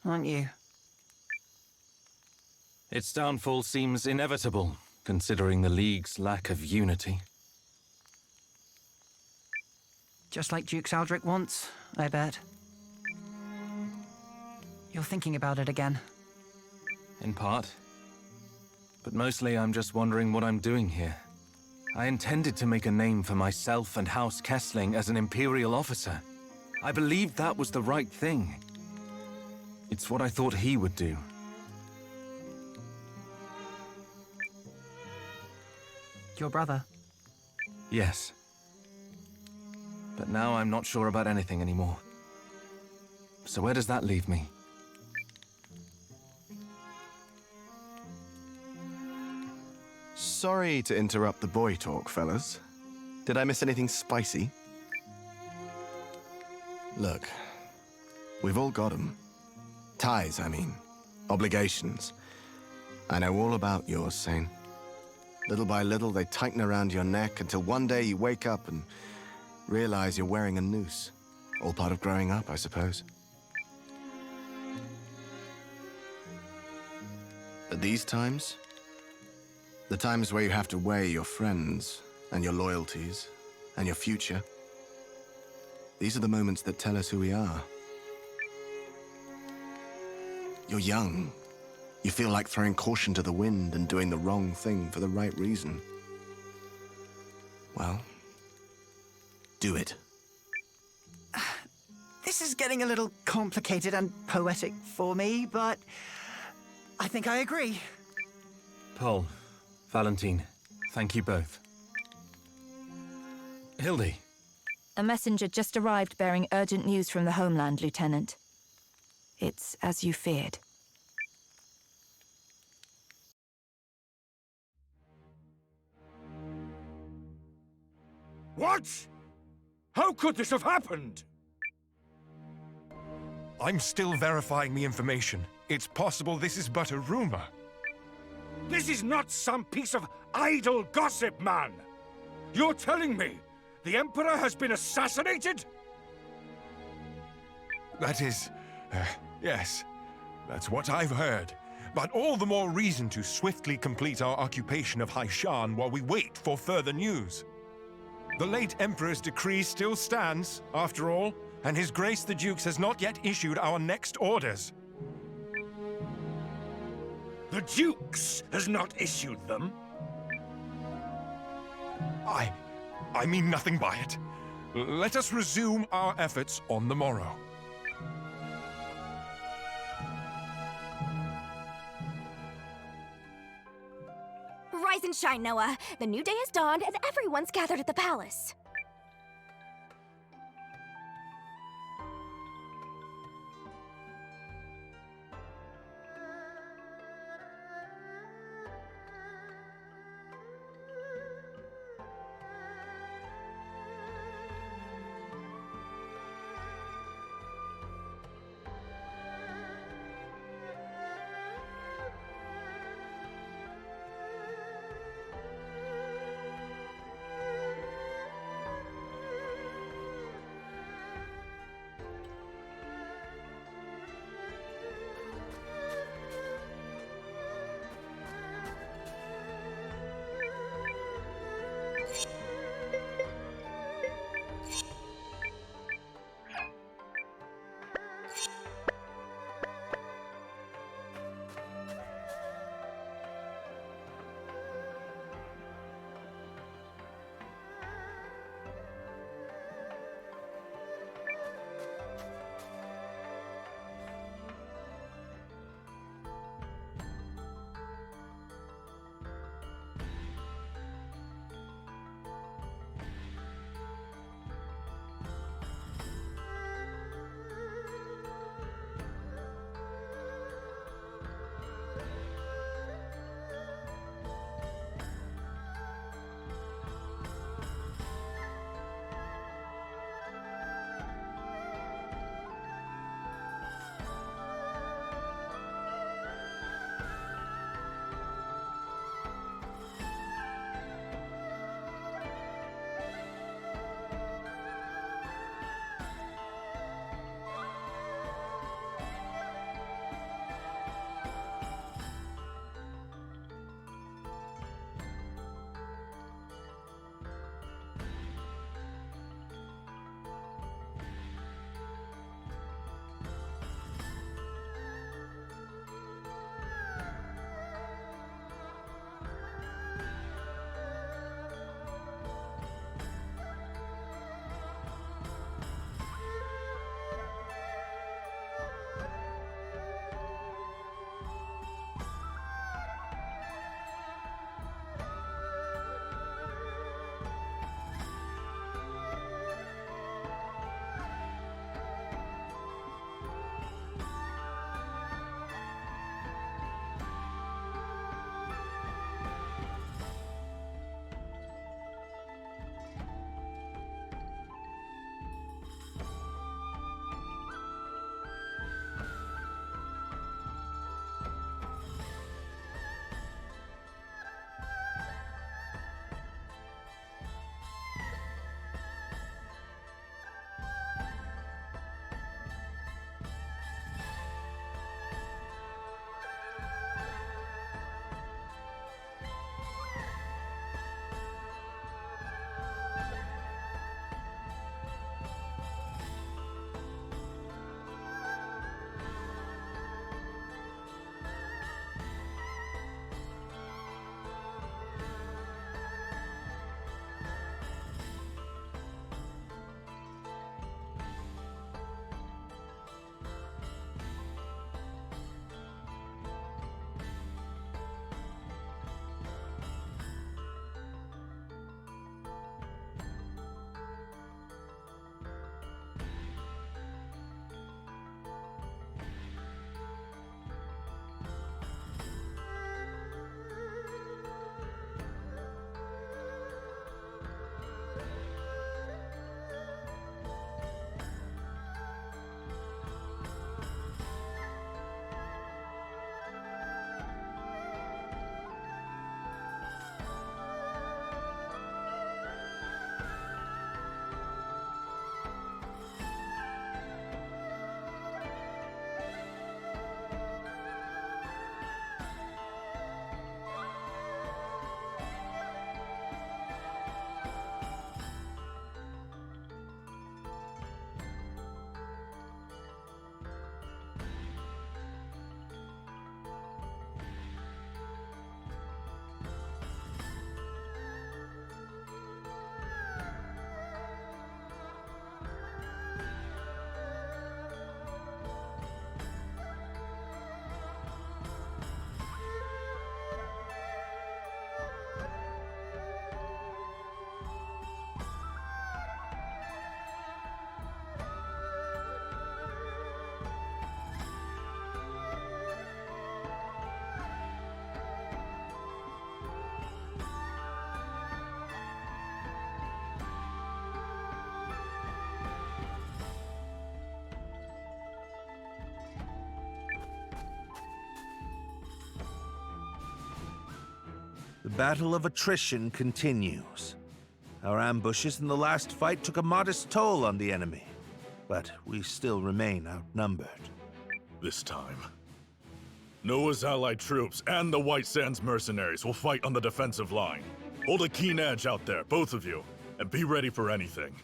aren't you? Its downfall seems inevitable, considering the League's lack of unity. Just like Duke Saldric once, I bet. You're thinking about it again. In part. But mostly I'm just wondering what I'm doing here. I intended to make a name for myself and House Kesling as an Imperial officer. I believed that was the right thing. It's what I thought he would do. Your brother? Yes. But now I'm not sure about anything anymore. So where does that leave me? Sorry to interrupt the boy talk, fellas. Did I miss anything spicy? Look, we've all got 'em. Ties, I mean. Obligations. I know all about yours, Seign. Little by little, they tighten around your neck until one day you wake up and realize you're wearing a noose. All part of growing up, I suppose. But these times, the times where you have to weigh your friends and your loyalties and your future, these are the moments that tell us who we are. You're young. You feel like throwing caution to the wind and doing the wrong thing for the right reason. Well, do it. This is getting a little complicated and poetic for me, but I think I agree. Paul, Valentine, thank you both. Hildy. A messenger just arrived bearing urgent news from the homeland, Lieutenant. It's as you feared. What? How could this have happened? I'm still verifying the information. It's possible this is but a rumor. This is not some piece of idle gossip, man! You're telling me the Emperor has been assassinated? That is... yes. That's what I've heard. But all the more reason to swiftly complete our occupation of Haishan while we wait for further news. The late Emperor's decree still stands, after all, and His Grace the Dukes has not yet issued our next orders. The Dukes has not issued them? I mean nothing by it. Let us resume our efforts on the morrow. Rise and shine, Noah. The new day has dawned and everyone's gathered at the palace. The battle of attrition continues. Our ambushes in the last fight took a modest toll on the enemy, but we still remain outnumbered. This time, Noah's allied troops and the White Sands mercenaries will fight on the defensive line. Hold a keen edge out there, both of you, and be ready for anything.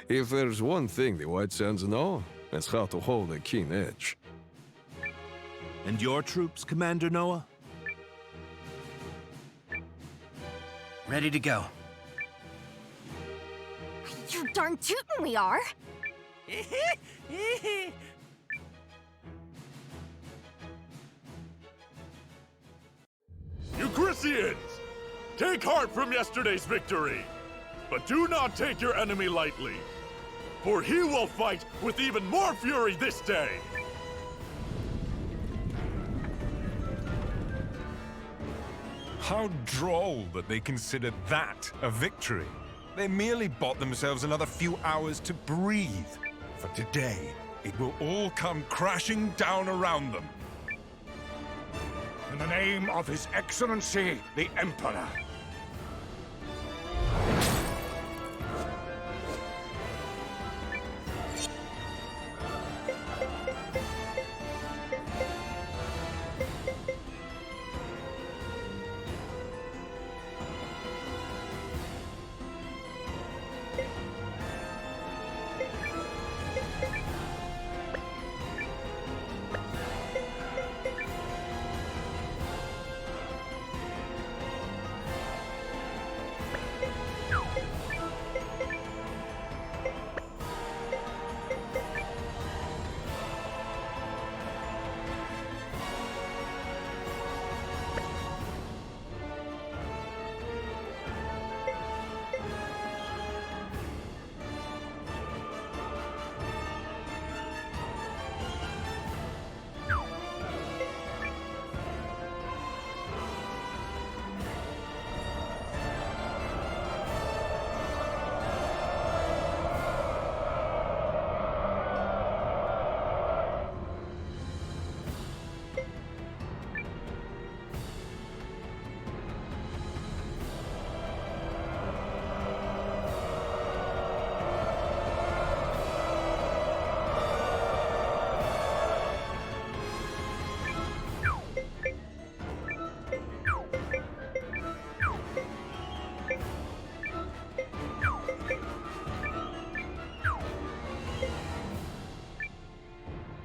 If there's one thing the White Sands know, it's how to hold a keen edge. And your troops, Commander Noah? Ready to go. You're darn tootin' we are. Euchrysians! Take heart from yesterday's victory, but do not take your enemy lightly, for he will fight with even more fury this day! How droll that they consider that a victory. They merely bought themselves another few hours to breathe. For today, it will all come crashing down around them. In the name of His Excellency, the Emperor.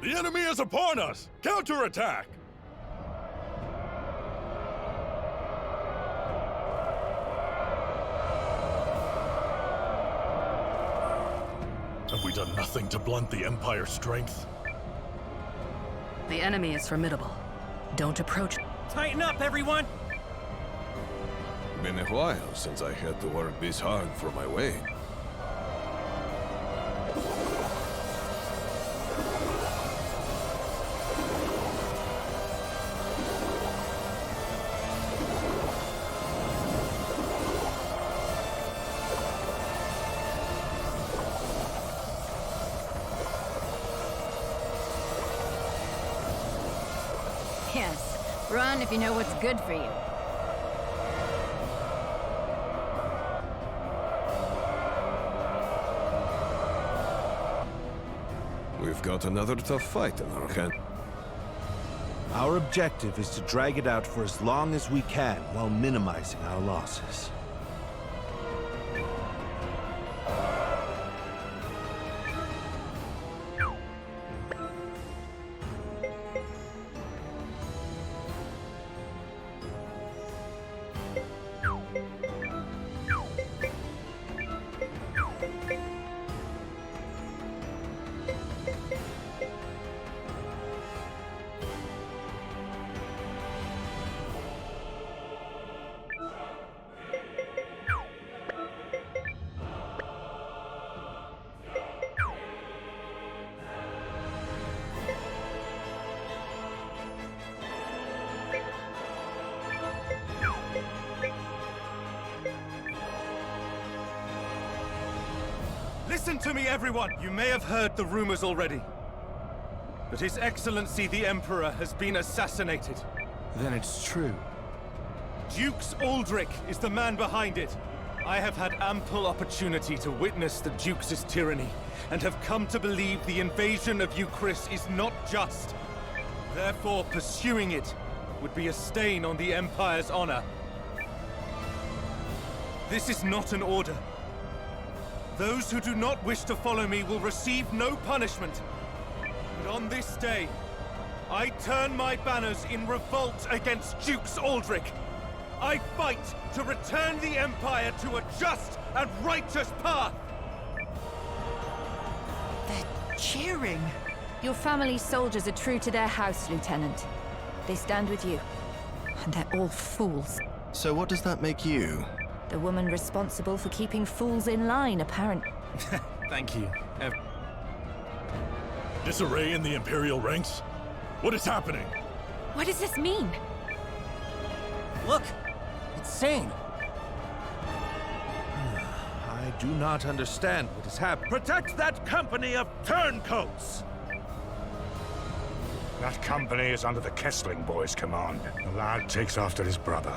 The enemy is upon us! Counterattack! Have we done nothing to blunt the Empire's strength? The enemy is formidable. Don't approach. Tighten up, everyone! Been a while since I had to work this hard for my way. Yes. Run if you know what's good for you. We've got another tough fight in our hand. Our objective is to drag it out for as long as we can while minimizing our losses. Listen to me, everyone! You may have heard the rumors already. But His Excellency the Emperor has been assassinated. Then it's true. Dukes Aldrich is the man behind it. I have had ample opportunity to witness the Duke's tyranny, and have come to believe the invasion of Euchris is not just. Therefore, pursuing it would be a stain on the Empire's honor. This is not an order. Those who do not wish to follow me will receive no punishment. But on this day, I turn my banners in revolt against Dukes Aldrich. I fight to return the Empire to a just and righteous path! They're cheering. Your family's soldiers are true to their house, Lieutenant. They stand with you. And they're all fools. So what does that make you? The woman responsible for keeping fools in line, apparently. Thank you. Disarray in the Imperial ranks? What is happening? What does this mean? Look! It's Seign! I do not understand what has happened. Protect that company of turncoats! That company is under the Kesling boys' command. The lad takes after his brother.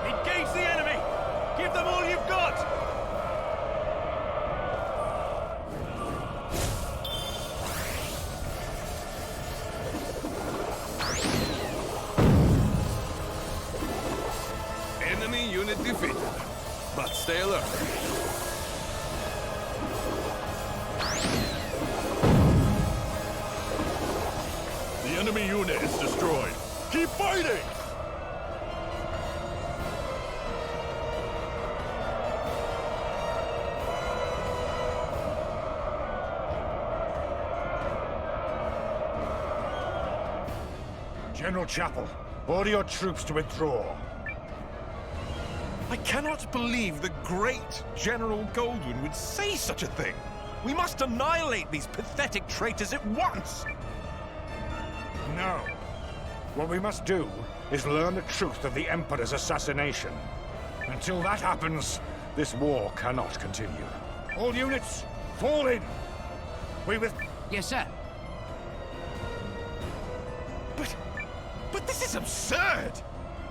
Engage the enemy! Give them all you've got! Enemy unit defeated. But stay alert. The enemy unit is destroyed. Keep fighting! General Chapel, order your troops to withdraw. I cannot believe the great General Goldwyn would say such a thing. We must annihilate these pathetic traitors at once! No. What we must do is learn the truth of the Emperor's assassination. Until that happens, this war cannot continue. All units, fall in! Yes, sir. But this is absurd!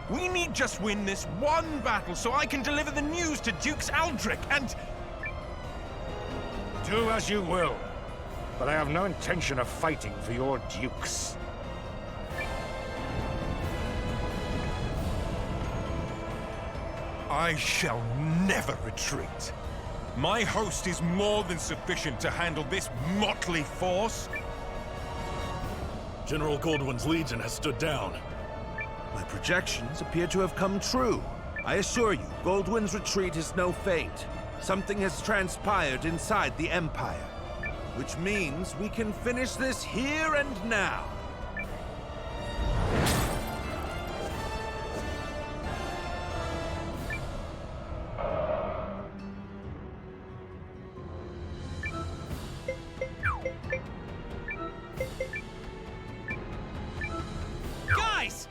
We need just win this one battle so I can deliver the news to Dukes Aldrich and... Do as you will, but I have no intention of fighting for your dukes. I shall never retreat. My host is more than sufficient to handle this motley force. General Goldwyn's legion has stood down. My projections appear to have come true. I assure you, Goldwyn's retreat is no feint. Something has transpired inside the Empire, which means we can finish this here and now. Guys!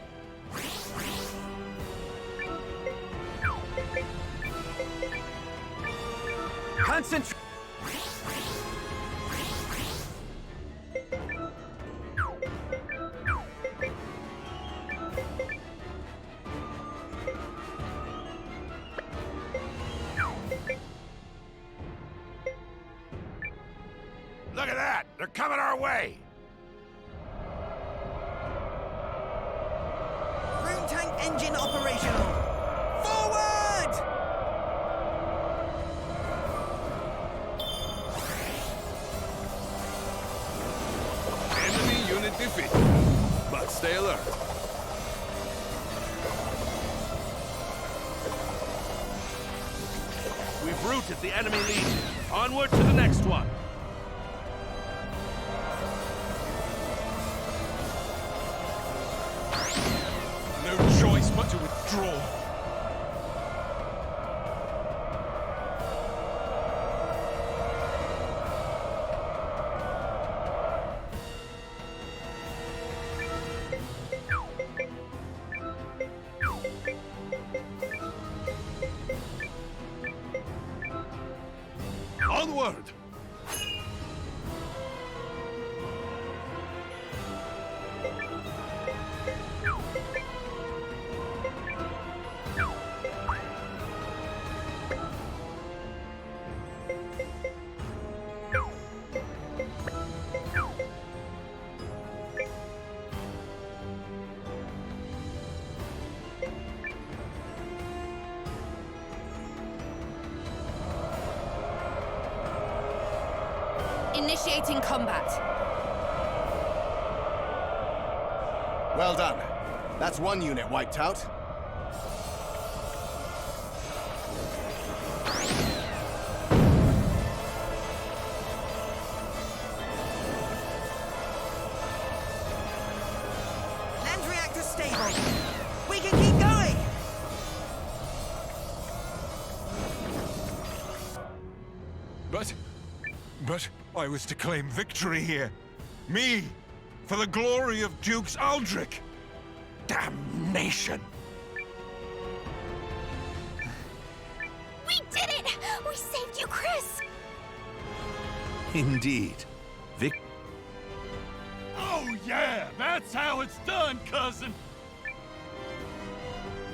Concentrate! Look at that! They're coming our way! Rune tank engine operational! Forward! Enemy unit defeated. But stay alert. We've routed the enemy legion. Onward to the next one. No choice but to withdraw. Onward! Initiating combat. Well done. That's one unit wiped out. Lens reactor stable. We can keep going. But I was to claim victory here. Me, for the glory of Dukes Aldrich. Damnation! We did it! We saved you, Chris! Indeed. Oh yeah, that's how it's done, cousin!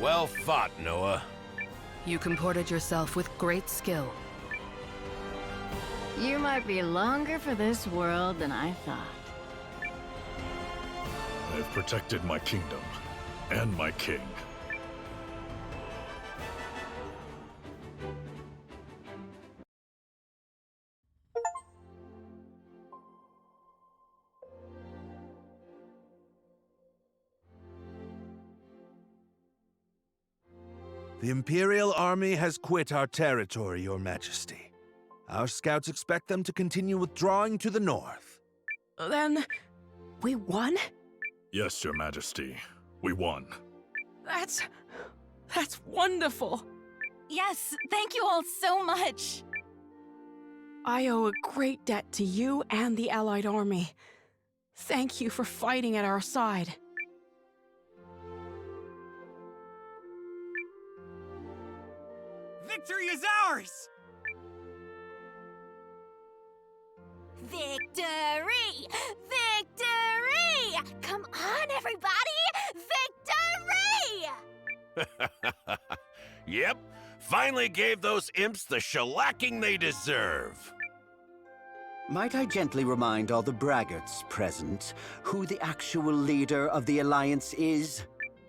Well fought, Noah. You comported yourself with great skill. You might be longer for this world than I thought. I've protected my kingdom and my king. The Imperial Army has quit our territory, Your Majesty. Our scouts expect them to continue withdrawing to the north. Then, we won? Yes, Your Majesty. We won. That's wonderful. Yes, thank you all so much. I owe a great debt to you and the Allied army. Thank you for fighting at our side. Victory is ours! Victory! Victory! Come on, everybody! Victory! Yep, finally gave those imps the shellacking they deserve. Might I gently remind all the braggarts present who the actual leader of the Alliance is?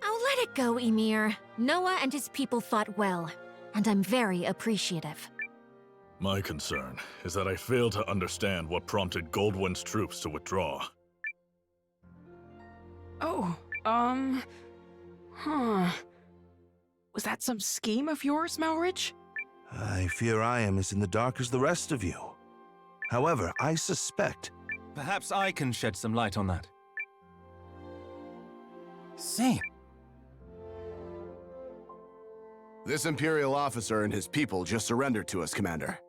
Oh, let it go, Emir. Noah and his people fought well, and I'm very appreciative. My concern is that I fail to understand what prompted Goldwyn's troops to withdraw. Oh, Was that some scheme of yours, Malrich? I fear I am as in the dark as the rest of you. However, I suspect... Perhaps I can shed some light on that. Same. This Imperial officer and his people just surrendered to us, Commander.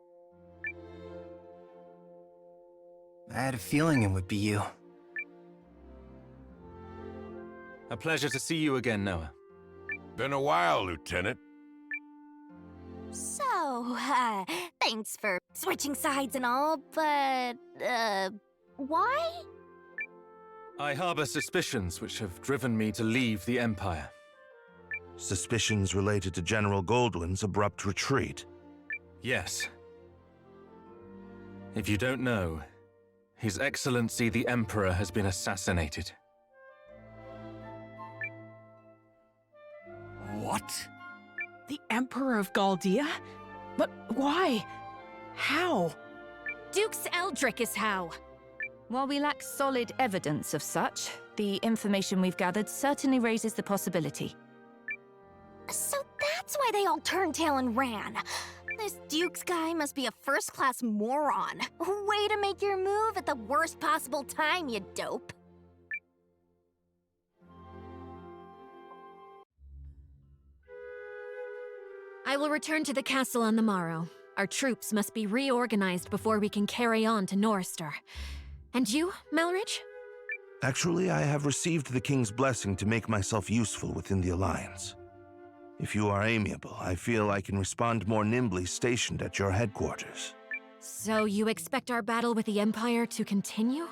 I had a feeling it would be you. A pleasure to see you again, Noah. Been a while, Lieutenant. So, thanks for switching sides and all, but, why? I harbor suspicions which have driven me to leave the Empire. Suspicions related to General Goldwyn's abrupt retreat. Yes. If you don't know, His Excellency the Emperor has been assassinated. What? The Emperor of Galdea? But why? How? Dukes Aldrich is how. While we lack solid evidence of such, the information we've gathered certainly raises the possibility. So that's why they all turned tail and ran. This Dukes guy must be a first-class moron. Way to make your move at the worst possible time, you dope. I will return to the castle on the morrow. Our troops must be reorganized before we can carry on to Norrister. And you, Malrich? Actually, I have received the King's blessing to make myself useful within the Alliance. If you are amiable, I feel I can respond more nimbly stationed at your headquarters. So you expect our battle with the Empire to continue?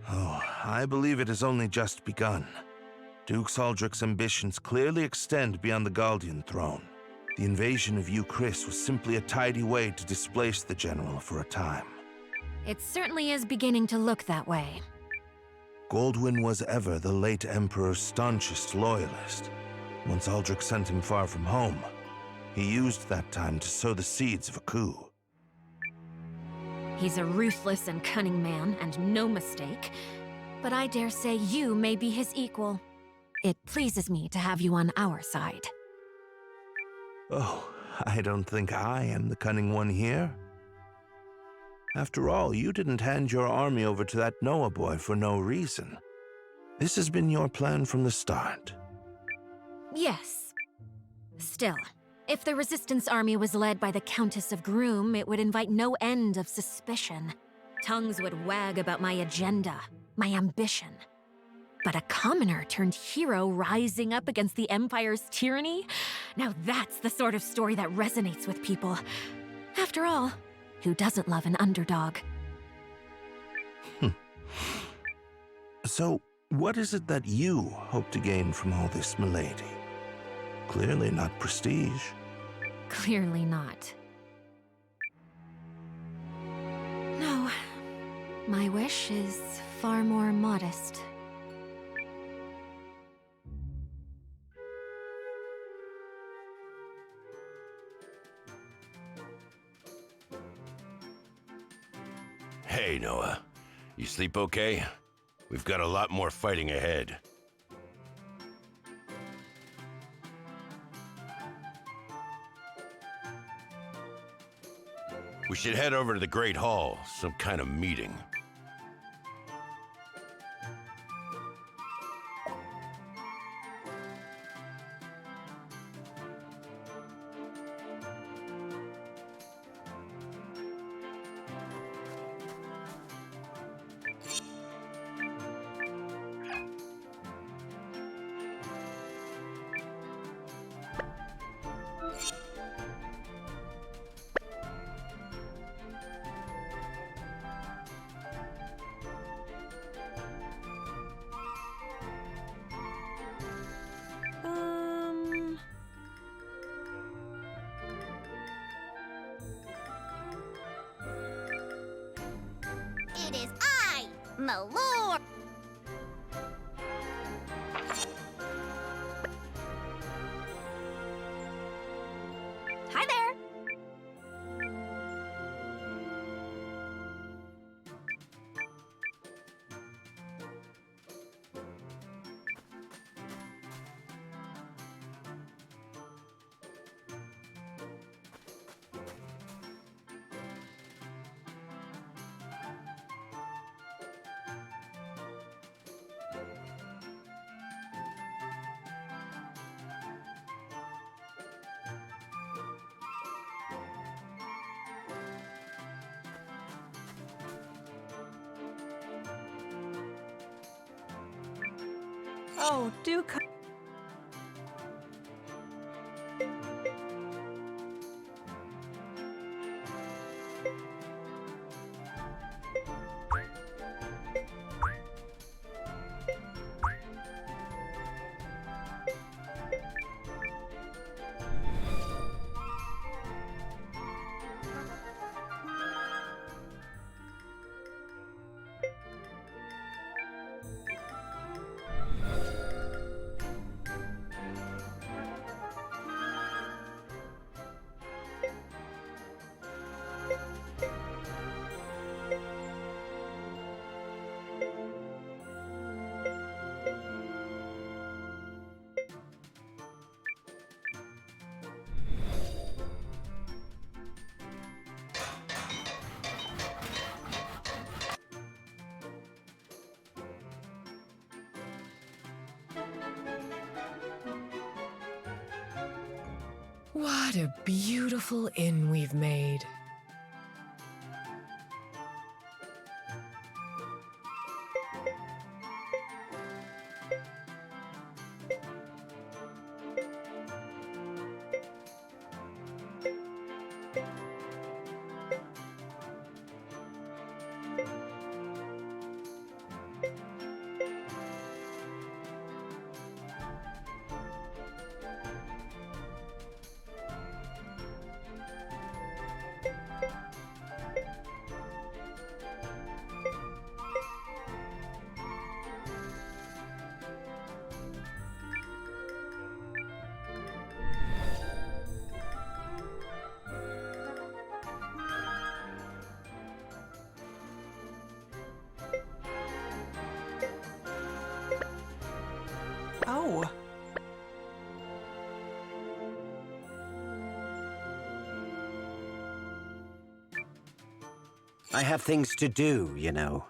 Oh, I believe it has only just begun. Duke Aldrich's ambitions clearly extend beyond the Galdean throne. The invasion of you, Chris, was simply a tidy way to displace the general for a time. It certainly is beginning to look that way. Goldwyn was ever the late Emperor's staunchest loyalist. Once Aldrich sent him far from home, he used that time to sow the seeds of a coup. He's a ruthless and cunning man, and no mistake. But I dare say you may be his equal. It pleases me to have you on our side. Oh, I don't think I am the cunning one here. After all, you didn't hand your army over to that Noah boy for no reason. This has been your plan from the start. Yes. Still, if the Resistance army was led by the Countess of Groom, it would invite no end of suspicion. Tongues would wag about my agenda, my ambition. But a commoner turned hero rising up against the Empire's tyranny? Now that's the sort of story that resonates with people. After all, who doesn't love an underdog? So, what is it that you hope to gain from all this, milady? Clearly not prestige. Clearly not. No. My wish is far more modest. Hey, Noah. You sleep okay? We've got a lot more fighting ahead. We should head over to the Great Hall, some kind of meeting. It is I, Melawan. Hi there. Oh, do come. What a beautiful inn we've made. go. I have things to do, you know.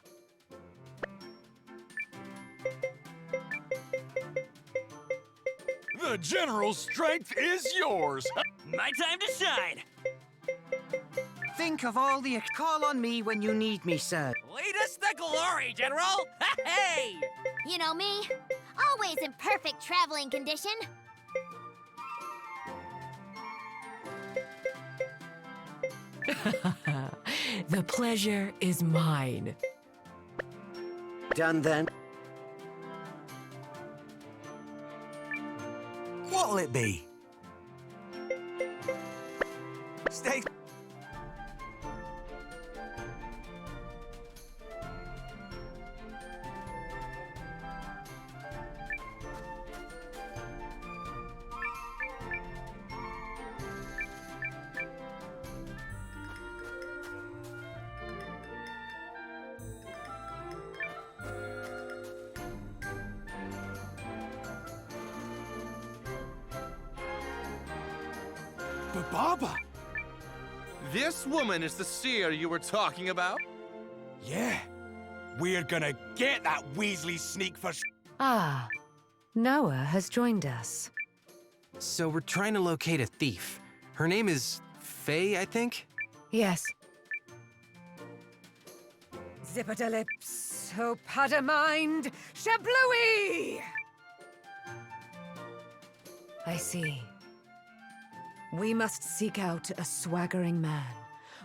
The general's strength is yours. My time to shine. Think of all the... Call on me when you need me, sir. Lead us to glory, General! Hey! You know me, always in perfect traveling condition. The pleasure is mine. Done then. What'll it be? Stay... But Baba! This woman is the seer you were talking about? Yeah. We're gonna get that Weasley sneak for... Ah, Noah has joined us. So we're trying to locate a thief. Her name is Faye, I think? Yes. Zipper lips, hope had a mind, shablooey! I see. We must seek out a swaggering man,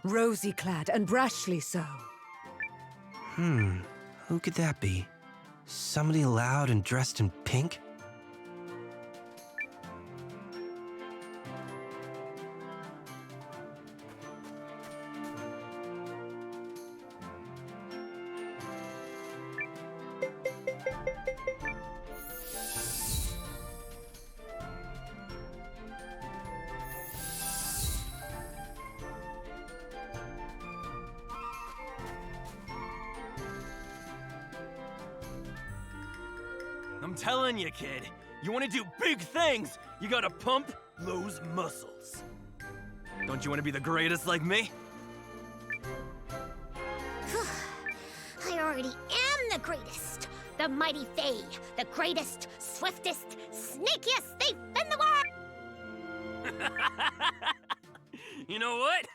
rosy-clad and brashly so. Who could that be? Somebody loud and dressed in pink? I'm telling you, kid, you want to do big things, you gotta pump those muscles. Don't you want to be the greatest like me? I already am the greatest. The mighty Fae, the greatest, swiftest, sneakiest thief in the world! You know what?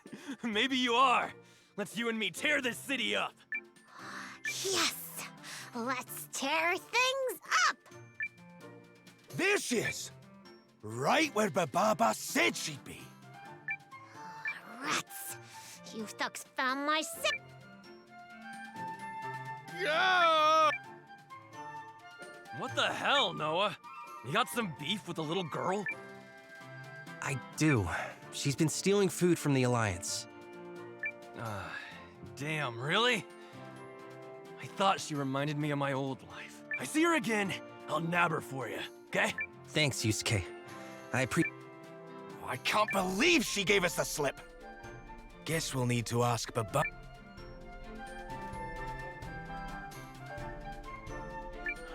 Maybe you are. Let's you and me tear this city up. Yes! Let's tear things up! There she is! Right where Baba said she'd be. Rats! You thugs found my sick... Yeah! What the hell, Noah? You got some beef with the little girl? I do. She's been stealing food from the Alliance. Damn, really? I thought she reminded me of my old life. I see her again, I'll nab her for you, okay? Thanks, Yusuke. I can't believe she gave us the slip. Guess we'll need to ask Baba.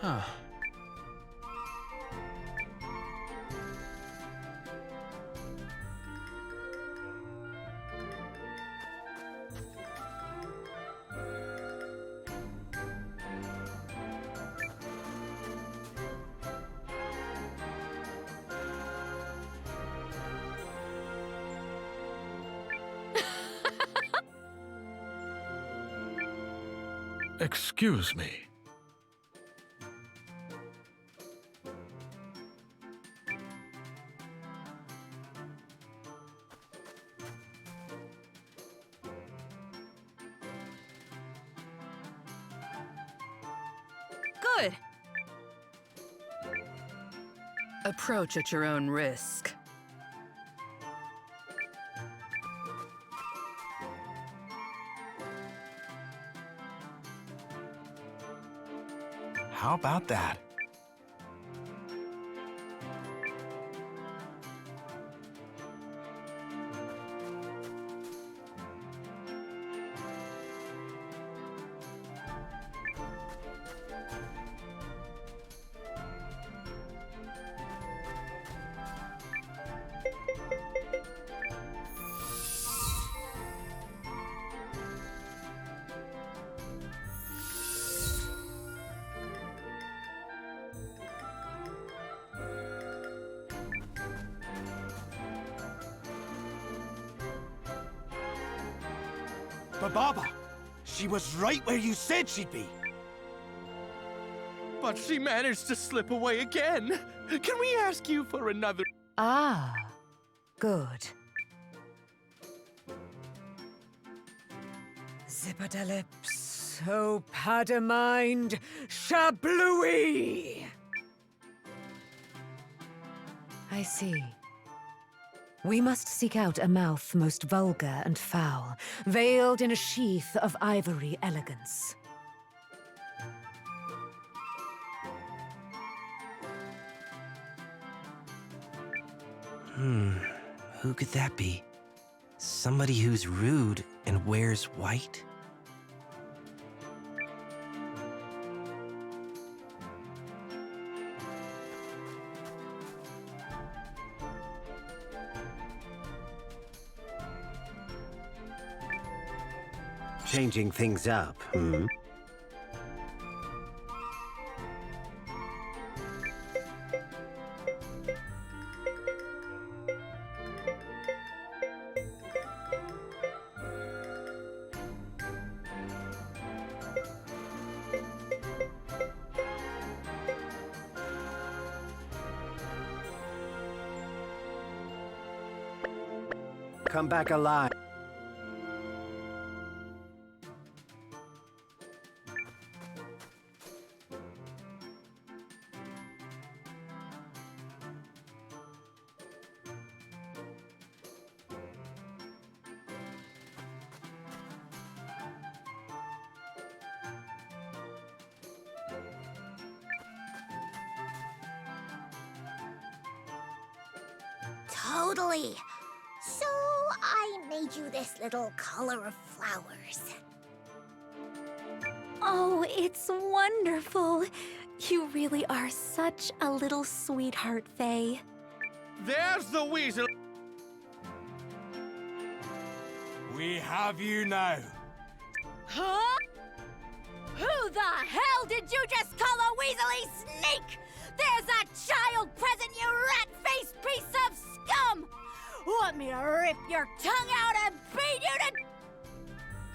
Huh. Excuse me. Good. Approach at your own risk. How about that? Baba, she was right where you said she'd be. But she managed to slip away again. Can we ask you for another? Ah, good. Zipperdelips, oh padamind, shablooey! I see. We must seek out a mouth most vulgar and foul, veiled in a sheath of ivory elegance. Who could that be? Somebody who's rude and wears white? Changing things up, hmm? Come back alive. Totally. So I made you this little collar of flowers. Oh, it's wonderful. You really are such a little sweetheart, Faye. There's the weasel. We have you now. Huh? Who the hell did you just call a weaselly snake? There's a child present, you rat-faced piece of scum! Want me to rip your tongue out and beat you to...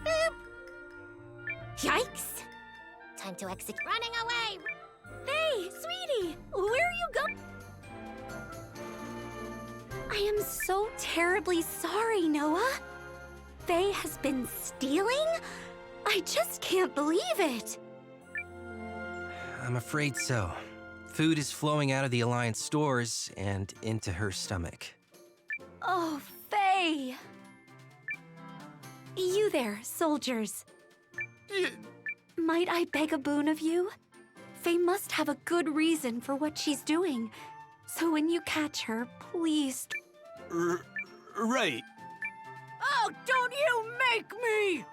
Boop. Yikes! Time to execute. Running away! Hey, sweetie! Where are you going? I am so terribly sorry, Noah. Faye has been stealing? I just can't believe it. I'm afraid so. Food is flowing out of the Alliance stores and into her stomach. Oh, Faye! You there, soldiers. Might I beg a boon of you? Faye must have a good reason for what she's doing. So when you catch her, please... Right. Oh, don't you make me!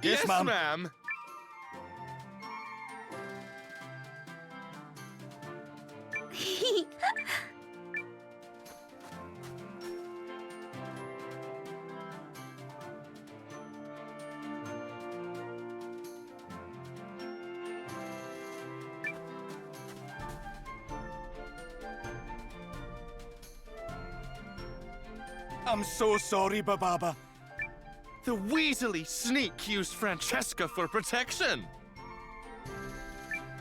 Yes, ma'am. I'm so sorry, Bababa. The weaselly sneak used Francesca for protection.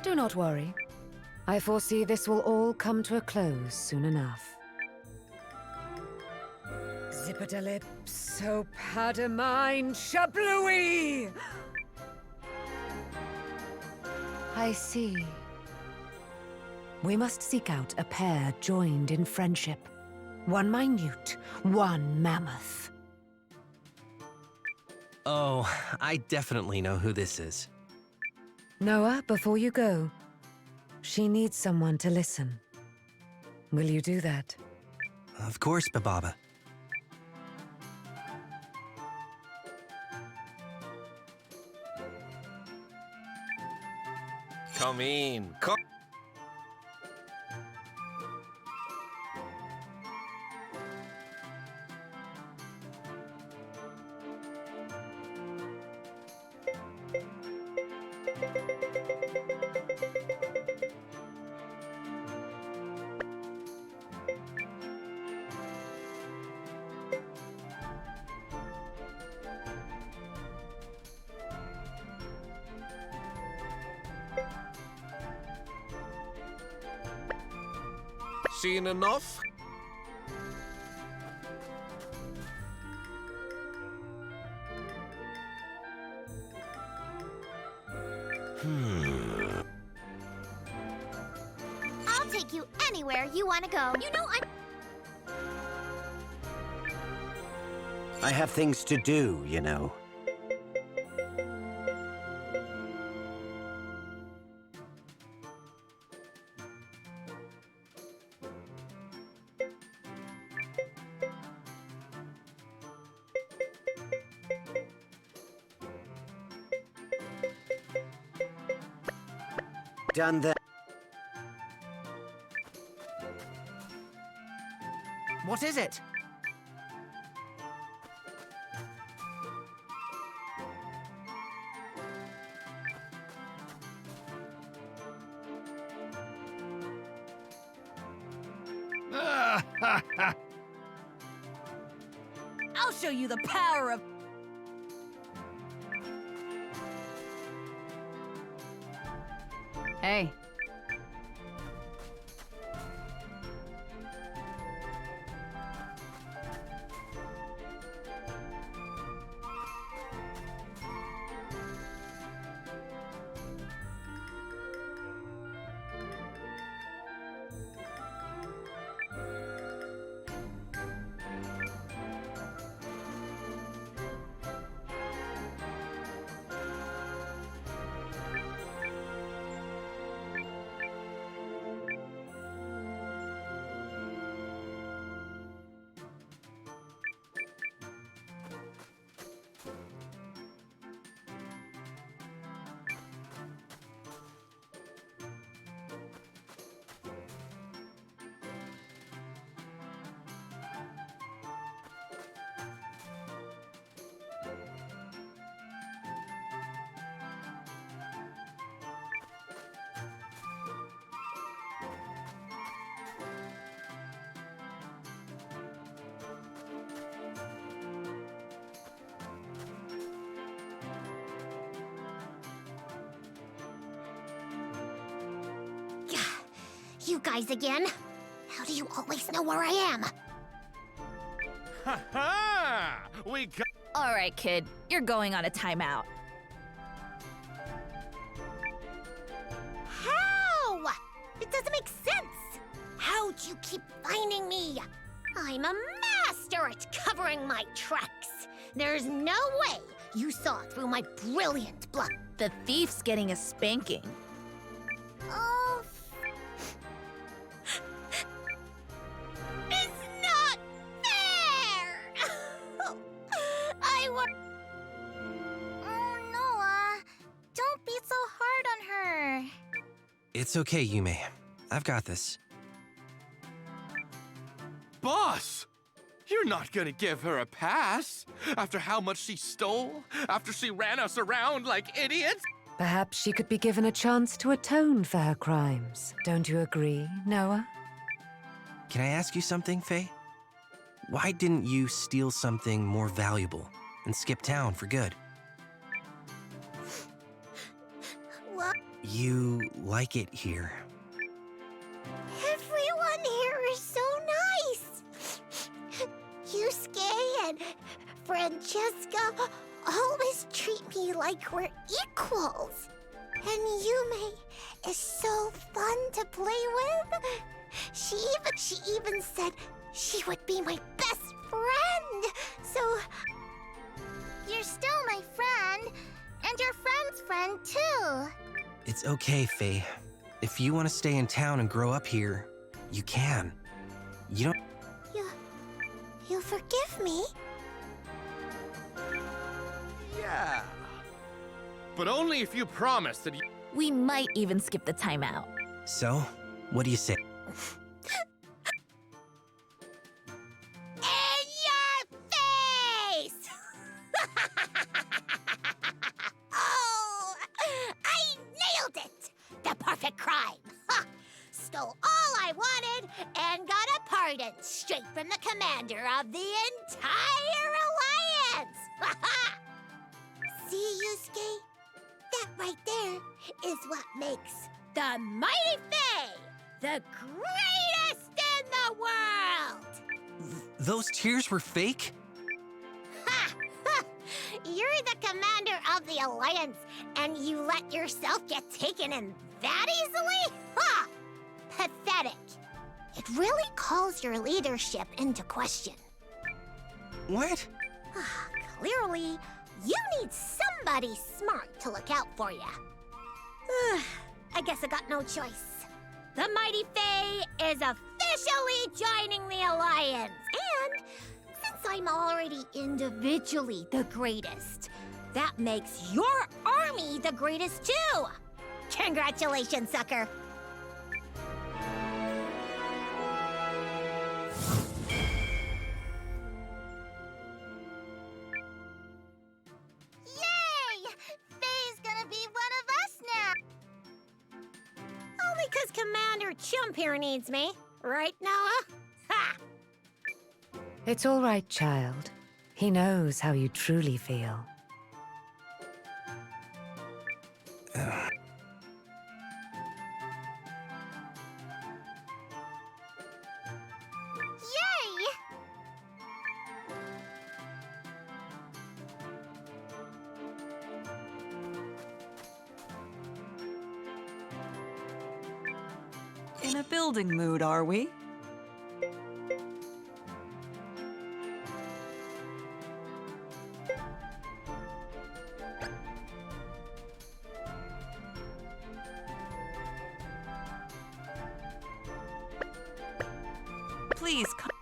Do not worry. I foresee this will all come to a close soon enough. Zipperdelips, oh padamind, shablooey! I see. We must seek out a pair joined in friendship. One minute, one mammoth. Oh, I definitely know who this is. Noah, before you go, she needs someone to listen. Will you do that? Of course, Bababa. Come in. Come. seen enough? I'll take you anywhere you want to go. You know, I have things to do, you know. Done that. What is it? I'll show you the power of... Hey. You guys again? How do you always know where I am? Ha ha! We got. All right, kid. You're going on a timeout. How? It doesn't make sense. How'd you keep finding me? I'm a master at covering my tracks. There's no way you saw through my brilliant bluff. The thief's getting a spanking. Oh, it's not fair! I wa- Oh, Noah, don't be so hard on her. It's okay, Yume. I've got this. Boss! You're not gonna give her a pass? After how much she stole? After she ran us around like idiots? Perhaps she could be given a chance to atone for her crimes. Don't you agree, Noah? Can I ask you something, Faye? Why didn't you steal something more valuable and skip town for good? What? You like it here. Everyone here is so nice. Yusuke and Francesca always treat me like we're equals. And Yume is so fun to play with. She even said she would be my best friend. So you're still my friend, and your friend's friend too. It's okay, Faye. If you want to stay in town and grow up here, you can. You don't... You forgive me? Yeah. But only if you promise that you... We might even skip the timeout. So, what do you say? In your face! Oh, I nailed it! The perfect crime! Ha! Stole all I wanted and got a pardon straight from the commander of the entire alliance! See, Yusuke? That right there is what makes the Mighty Fae the greatest in the world! Those tears were fake? Ha! You're the commander of the Alliance, and you let yourself get taken in that easily? Ha! Pathetic. It really calls your leadership into question. What? Clearly, you need somebody smart to look out for you. I guess I got no choice. The mighty Fae is officially joining the Alliance, and since I'm already individually the greatest, that makes your army the greatest too! Congratulations, sucker! Yay! Faye's gonna be one of us now! Only 'cause Commander Chump here needs me. Right, Noah? Ha! It's all right, child. He knows how you truly feel. Yay! In a building mood, are we? Please come.